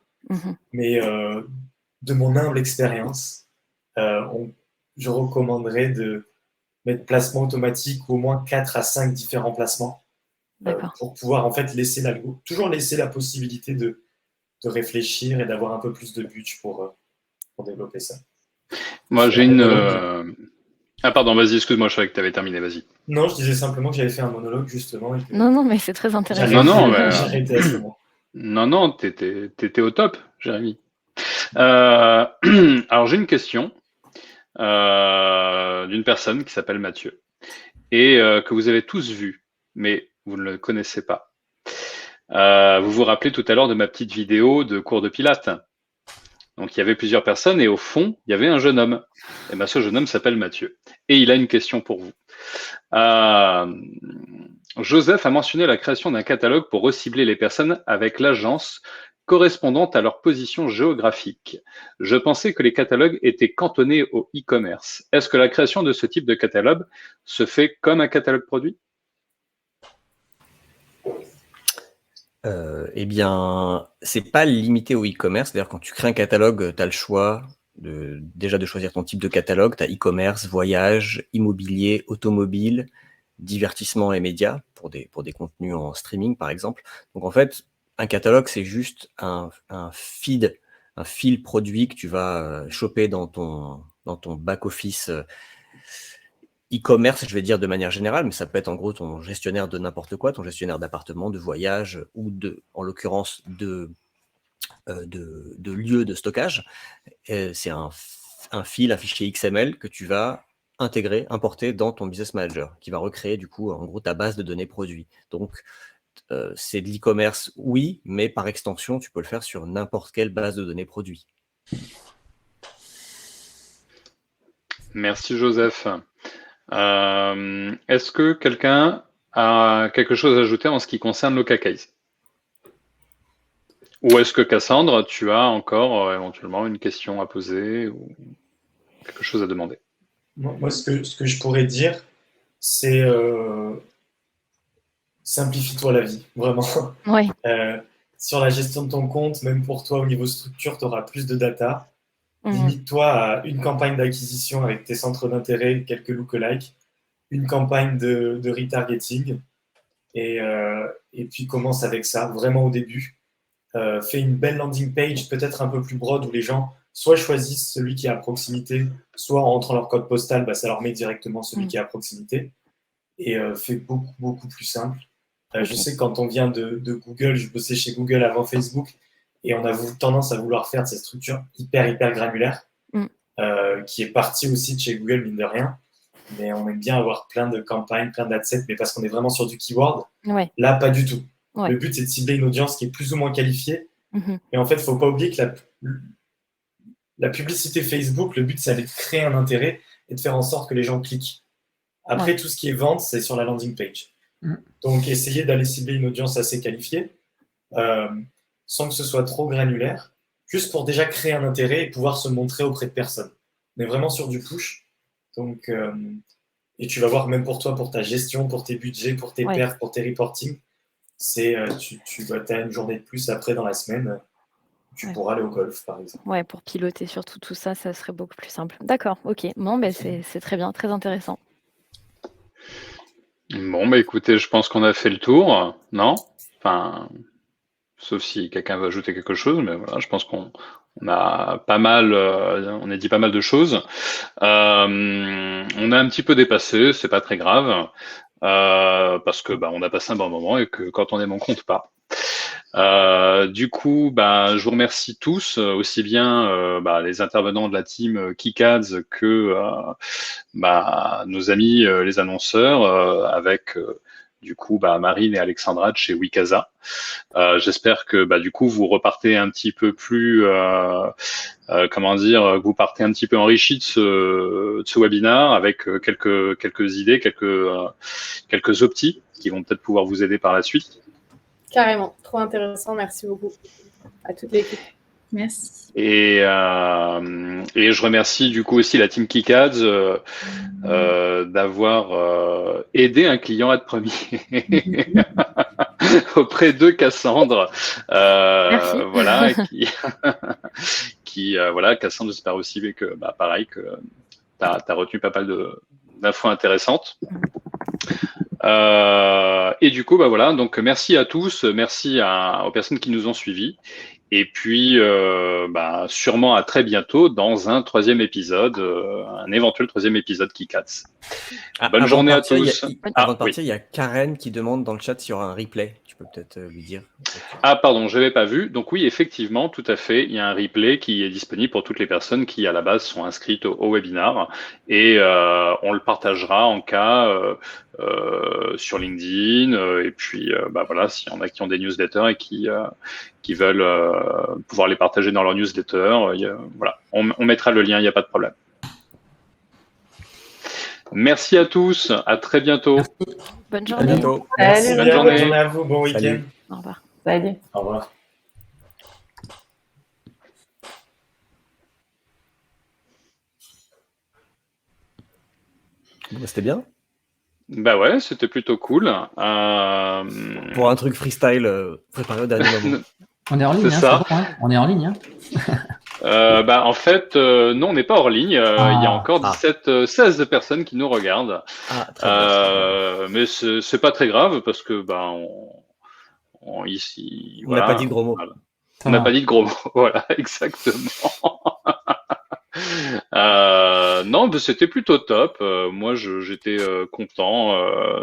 Speaker 5: mais de mon humble expérience, je recommanderais de mettre placement automatique ou au moins 4 à 5 différents placements pour pouvoir en fait toujours laisser la possibilité de réfléchir et d'avoir un peu plus de budget pour développer ça.
Speaker 1: Moi, j'ai Ah pardon, vas-y, excuse-moi, je savais que tu avais terminé, vas-y.
Speaker 5: Non, je disais simplement que j'avais fait un monologue justement.
Speaker 9: Non, mais c'est très intéressant.
Speaker 5: J'arrêtais à ce moment.
Speaker 1: Non, t'étais au top, Jérémy. Alors, j'ai une question d'une personne qui s'appelle Mathieu et que vous avez tous vu, mais vous ne le connaissez pas. Vous vous rappelez tout à l'heure de ma petite vidéo de cours de pilates. Donc, il y avait plusieurs personnes et au fond, il y avait un jeune homme. Et ce jeune homme s'appelle Mathieu. Et il a une question pour vous. Joseph a mentionné la création d'un catalogue pour recibler les personnes avec l'agence correspondante à leur position géographique. Je pensais que les catalogues étaient cantonnés au e-commerce. Est-ce que la création de ce type de catalogue se fait comme un catalogue produit ?
Speaker 4: Eh bien, c'est pas limité au e-commerce. D'ailleurs, quand tu crées un catalogue, tu as le choix déjà de choisir ton type de catalogue. Tu as e-commerce, voyage, immobilier, automobile, divertissement et médias pour des contenus en streaming, par exemple. Donc, en fait, un catalogue, c'est juste un feed fil produit que tu vas choper dans ton back-office e-commerce, je vais dire de manière générale, mais ça peut être en gros ton gestionnaire de n'importe quoi, ton gestionnaire d'appartement, de voyage ou en l'occurrence de lieux de stockage. C'est un fil, un fichier XML que tu vas intégrer, importer dans ton Business Manager, qui va recréer du coup en gros ta base de données produits. Donc c'est de l'e-commerce, oui, mais par extension, tu peux le faire sur n'importe quelle base de données produits.
Speaker 1: Merci Joseph. Est-ce que quelqu'un a quelque chose à ajouter en ce qui concerne Lokacase? Ou est-ce que Cassandre, tu as encore éventuellement une question à poser ou quelque chose à demander?
Speaker 5: Moi, ce que je pourrais dire, c'est simplifie-toi la vie, vraiment.
Speaker 9: Oui.
Speaker 5: Sur la gestion de ton compte, même pour toi, au niveau structure, tu auras plus de data.
Speaker 9: Mhm.
Speaker 5: Limite-toi à une campagne d'acquisition avec tes centres d'intérêt, quelques lookalikes, une campagne de retargeting, et puis commence avec ça, vraiment au début. Fais une belle landing page, peut-être un peu plus broad, où les gens soit choisissent celui qui est à proximité, soit en rentrant leur code postal, ça leur met directement celui qui est à proximité. Et fais beaucoup, beaucoup plus simple. Je sais que quand on vient de Google, je bossais chez Google avant Facebook, et on a tendance à vouloir faire de cette structure hyper, hyper granulaire, qui est partie aussi de chez Google, mine de rien. Mais on aime bien avoir plein de campagnes, plein d'adsets, mais parce qu'on est vraiment sur du keyword.
Speaker 9: Ouais.
Speaker 5: Là, pas du tout.
Speaker 9: Ouais.
Speaker 5: Le but, c'est de cibler une audience qui est plus ou moins qualifiée.
Speaker 9: Mhm.
Speaker 5: Et en fait, il ne faut pas oublier que la publicité Facebook, le but, c'est de créer un intérêt et de faire en sorte que les gens cliquent. Après, tout ce qui est vente, c'est sur la landing page. Donc, essayez d'aller cibler une audience assez qualifiée, sans que ce soit trop granulaire, juste pour déjà créer un intérêt et pouvoir se montrer auprès de personnes. On est vraiment sur du push. Donc, et tu vas voir, même pour toi, pour ta gestion, pour tes budgets, pour tes perfs, pour tes reporting, tu as une journée de plus après dans la semaine. Tu pourras aller au golf, par exemple.
Speaker 9: Ouais, pour piloter surtout tout ça, ça serait beaucoup plus simple. D'accord, ok. Bon, c'est très bien, très intéressant.
Speaker 1: Bon, écoutez, je pense qu'on a fait le tour, non? Enfin, sauf si quelqu'un veut ajouter quelque chose, mais voilà, je pense qu'on a pas mal, on a dit pas mal de choses. On a un petit peu dépassé, c'est pas très grave, parce que on a passé un bon moment et que quand on aime, on compte pas. Du coup, je vous remercie tous, aussi bien les intervenants de la team KickAds que nos amis les annonceurs, avec du coup Marine et Alexandra de chez Wikaza. J'espère que du coup vous repartez un petit peu plus, vous partez un petit peu enrichi de ce webinaire avec quelques idées, quelques optis qui vont peut-être pouvoir vous aider par la suite.
Speaker 7: Carrément, trop intéressant. Merci beaucoup à toute l'équipe.
Speaker 8: Merci.
Speaker 1: Et je remercie du coup aussi la team KickAds d'avoir aidé un client à être premier auprès de Cassandre. Voilà, Cassandre, j'espère aussi que pareil que tu as retenu pas mal d'infos intéressantes. Et du coup, donc merci à tous, merci aux personnes qui nous ont suivis. Et puis, sûrement à très bientôt dans un troisième épisode, un éventuel troisième épisode KickAds. Bonne journée à tous.
Speaker 4: Avant de partir, il y a Karen qui demande dans le chat s'il y aura un replay. Tu peux peut-être lui dire.
Speaker 1: Ah, pardon, je n'avais pas vu. Donc oui, effectivement, tout à fait. Il y a un replay qui est disponible pour toutes les personnes qui, à la base, sont inscrites au webinar. Et on le partagera en cas sur LinkedIn. Et puis, s'il y en a qui ont des newsletters et qui veulent pouvoir les partager dans leur newsletter, on mettra le lien, il n'y a pas de problème.
Speaker 5: Merci à tous, à très bientôt.
Speaker 9: Merci. Bonne journée.
Speaker 4: À bientôt.
Speaker 5: Merci,
Speaker 3: Bonne
Speaker 5: journée à vous, bon week-end.
Speaker 4: Salut.
Speaker 9: Au revoir.
Speaker 3: Salut.
Speaker 5: Au revoir.
Speaker 4: C'était bien.
Speaker 1: Ouais, c'était plutôt cool.
Speaker 4: Pour un truc freestyle préparé au dernier moment.
Speaker 2: On est en ligne,
Speaker 1: C'est ça.
Speaker 2: Bon, hein, on est en ligne.
Speaker 1: En fait, non, on n'est pas hors ligne. Il y a encore 16 personnes qui nous regardent.
Speaker 4: Très bien.
Speaker 1: Mais c'est pas très grave parce que ici.
Speaker 4: On n'a pas dit de gros mots.
Speaker 1: Voilà. On n'a pas dit de gros mots. Voilà, exactement. Non, mais c'était plutôt top. Moi, j'étais content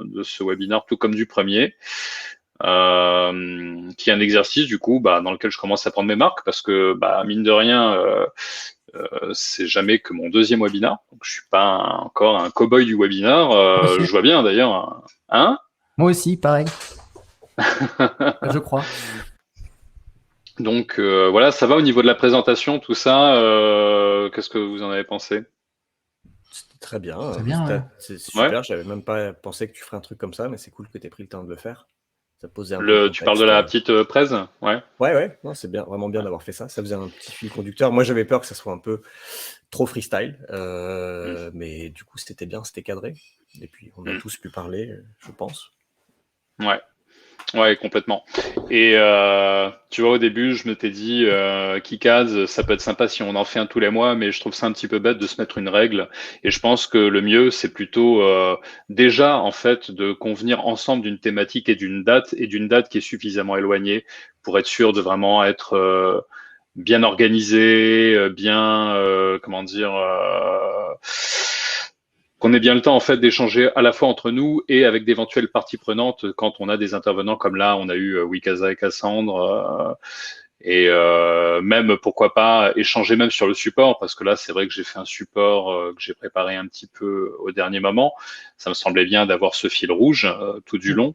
Speaker 1: de ce webinaire, tout comme du premier, qui est un exercice du coup, dans lequel je commence à prendre mes marques parce que, mine de rien, c'est jamais que mon deuxième webinaire. Donc, je suis pas encore un cow-boy du webinaire.
Speaker 2: Monsieur.
Speaker 1: Je vois bien d'ailleurs. Hein?
Speaker 2: Moi aussi, pareil. Je crois.
Speaker 1: Donc voilà, ça va au niveau de la présentation, tout ça. Qu'est-ce que vous en avez pensé?
Speaker 4: C'était très bien.
Speaker 2: Très bien, ouais.
Speaker 4: C'est super.
Speaker 1: Ouais.
Speaker 4: J'avais même pas pensé que tu ferais un truc comme ça, mais c'est cool que tu aies pris le temps de le faire. Ça posait un peu le
Speaker 1: Tu parles de la petite presse? Ouais.
Speaker 4: Ouais. Non, c'est bien, vraiment bien d'avoir fait ça. Ça faisait un petit fil conducteur. Moi, j'avais peur que ça soit un peu trop freestyle, mais du coup, c'était bien, c'était cadré. Et puis, on a tous pu parler, je pense.
Speaker 1: Ouais, complètement. Et tu vois, au début, je m'étais dit, Kikaz, ça peut être sympa si on en fait un tous les mois, mais je trouve ça un petit peu bête de se mettre une règle. Et je pense que le mieux, c'est plutôt déjà, en fait, de convenir ensemble d'une thématique et d'une date qui est suffisamment éloignée pour être sûr de vraiment être bien organisé, bien, comment dire, qu'on ait bien le temps en fait d'échanger à la fois entre nous et avec d'éventuelles parties prenantes quand on a des intervenants comme là, on a eu Wikaza et Cassandre, et même pourquoi pas échanger même sur le support, parce que là c'est vrai que j'ai fait un support que j'ai préparé un petit peu au dernier moment. Ça me semblait bien d'avoir ce fil rouge tout du long.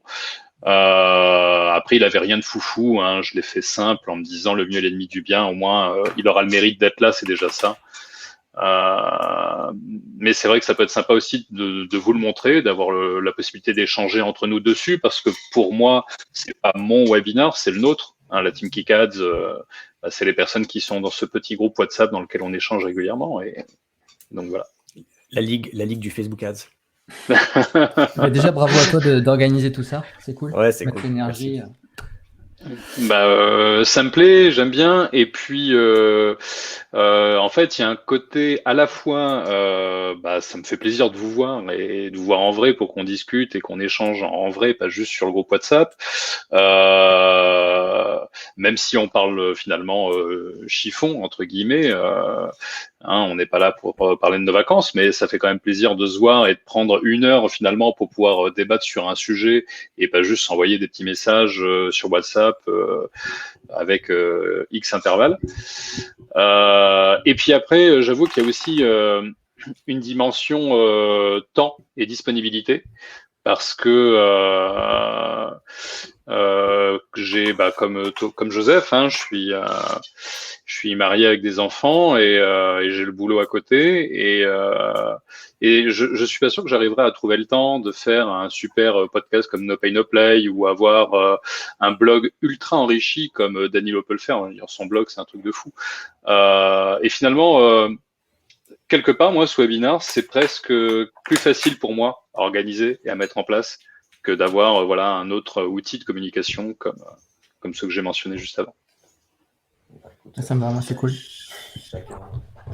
Speaker 1: Après, il avait rien de foufou, hein. Je l'ai fait simple en me disant le mieux est l'ennemi du bien. Au moins, il aura le mérite d'être là, c'est déjà ça. Mais c'est vrai que ça peut être sympa aussi de vous le montrer, d'avoir la possibilité d'échanger entre nous dessus, parce que pour moi, c'est pas mon webinar, c'est le nôtre. Hein, la Team Kikads, c'est les personnes qui sont dans ce petit groupe WhatsApp dans lequel on échange régulièrement. Et donc voilà.
Speaker 4: La ligue du Facebook Ads.
Speaker 2: Déjà, bravo à toi d'organiser tout ça. C'est cool.
Speaker 4: Ouais, c'est
Speaker 2: Mettre
Speaker 4: cool.
Speaker 2: l'énergie.
Speaker 1: Ça me plaît, j'aime bien. Et puis, en fait, il y a un côté à la fois, ça me fait plaisir de vous voir et de vous voir en vrai pour qu'on discute et qu'on échange en vrai, pas juste sur le groupe WhatsApp. Même si on parle finalement chiffon entre guillemets, on n'est pas là pour parler de nos vacances, mais ça fait quand même plaisir de se voir et de prendre une heure finalement pour pouvoir débattre sur un sujet et pas juste s'envoyer des petits messages sur WhatsApp avec X intervalles. Et puis après, j'avoue qu'il y a aussi une dimension temps et disponibilité, parce que j'ai, comme Joseph, hein, je suis marié avec des enfants et j'ai le boulot à côté et je suis pas sûr que j'arriverai à trouver le temps de faire un super podcast comme No Pay No Play ou avoir un blog ultra enrichi comme Danilo peut le faire. Son blog, c'est un truc de fou. Et finalement, quelque part, moi, ce webinar, c'est presque plus facile pour moi à organiser et à mettre en place que d'avoir un autre outil de communication comme ceux que j'ai mentionnés juste avant.
Speaker 2: Ça me va, c'est cool.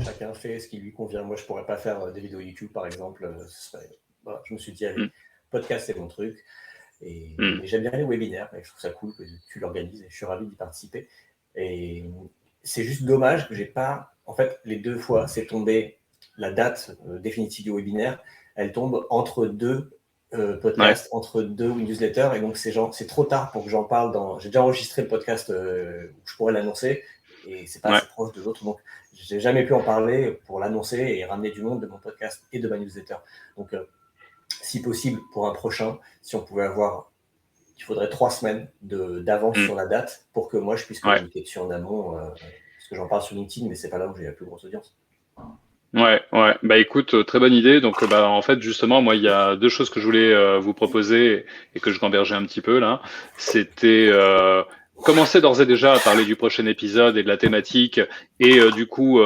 Speaker 4: Chacun fait ce qui lui convient. Moi, je pourrais pas faire des vidéos YouTube, par exemple. Voilà, je me suis dit, allez, podcast, c'est mon truc. Et j'aime bien les webinaires. Et je trouve ça cool que tu l'organises et je suis ravi d'y participer. Et c'est juste dommage que j'ai pas... En fait, les deux fois, c'est tombé la date définitive du webinaire. Elle tombe entre deux podcasts, entre deux newsletters. Et donc, c'est trop tard pour que j'en parle dans... J'ai déjà enregistré le podcast où je pourrais l'annoncer. Et c'est pas assez proche de l'autre. Donc, j'ai jamais pu en parler pour l'annoncer et ramener du monde de mon podcast et de ma newsletter. Donc, si possible, pour un prochain, si on pouvait avoir... Il faudrait 3 semaines d'avance sur la date pour que moi, je puisse communiquer dessus en amont. Parce que j'en parle sur LinkedIn, mais c'est pas là où j'ai la plus grosse audience.
Speaker 1: Ouais. Bah écoute, très bonne idée. Donc en fait justement, moi il y a 2 choses que je voulais vous proposer et que je gambergeais un petit peu là. C'était commencer d'ores et déjà à parler du prochain épisode et de la thématique et du coup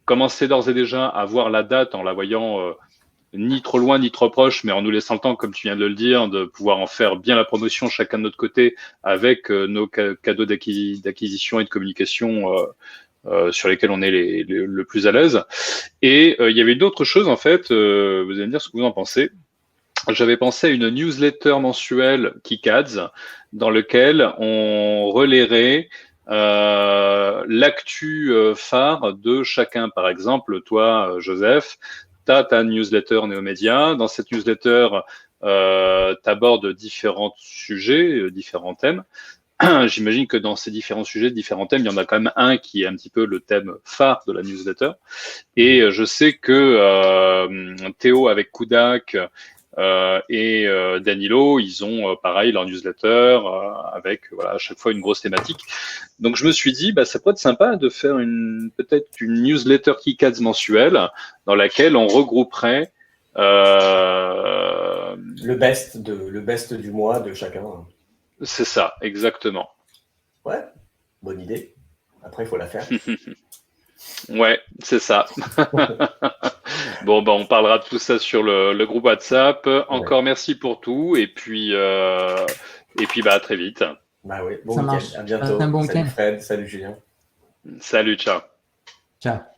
Speaker 1: commencer d'ores et déjà à voir la date en la voyant ni trop loin ni trop proche, mais en nous laissant le temps, comme tu viens de le dire, de pouvoir en faire bien la promotion chacun de notre côté avec nos cadeaux d'acquisition et de communication sur lesquels on est le plus à l'aise. Et il y avait une autre chose en fait, vous allez me dire ce que vous en pensez. J'avais pensé à une newsletter mensuelle Kikads dans lequel on relayerait l'actu phare de chacun. Par exemple, toi, Joseph, tu as ta newsletter Néomédia. Dans cette newsletter, tu abordes différents sujets, différents thèmes. J'imagine que dans ces différents sujets, différents thèmes, il y en a quand même un qui est un petit peu le thème phare de la newsletter. Et je sais que Théo avec Kudak et Danilo, ils ont pareil leur newsletter avec voilà, à chaque fois une grosse thématique. Donc je me suis dit, bah, ça pourrait être sympa de faire peut-être une newsletter KiCads mensuelle dans laquelle on regrouperait
Speaker 10: Le best du mois de chacun.
Speaker 1: c'est ça, exactement.
Speaker 10: Ouais, bonne idée. Après, il faut la faire.
Speaker 1: Ouais, c'est ça. Bon, bah, on parlera de tout ça sur le groupe WhatsApp. Encore merci pour tout. Et puis bah, à très vite.
Speaker 10: Bah oui, bon
Speaker 2: Ça
Speaker 10: week-end.
Speaker 2: marche.
Speaker 10: À bientôt.
Speaker 2: Passe un bon
Speaker 10: Salut
Speaker 2: week-end.
Speaker 10: Fred, salut Julien.
Speaker 1: Salut, ciao.
Speaker 2: Ciao.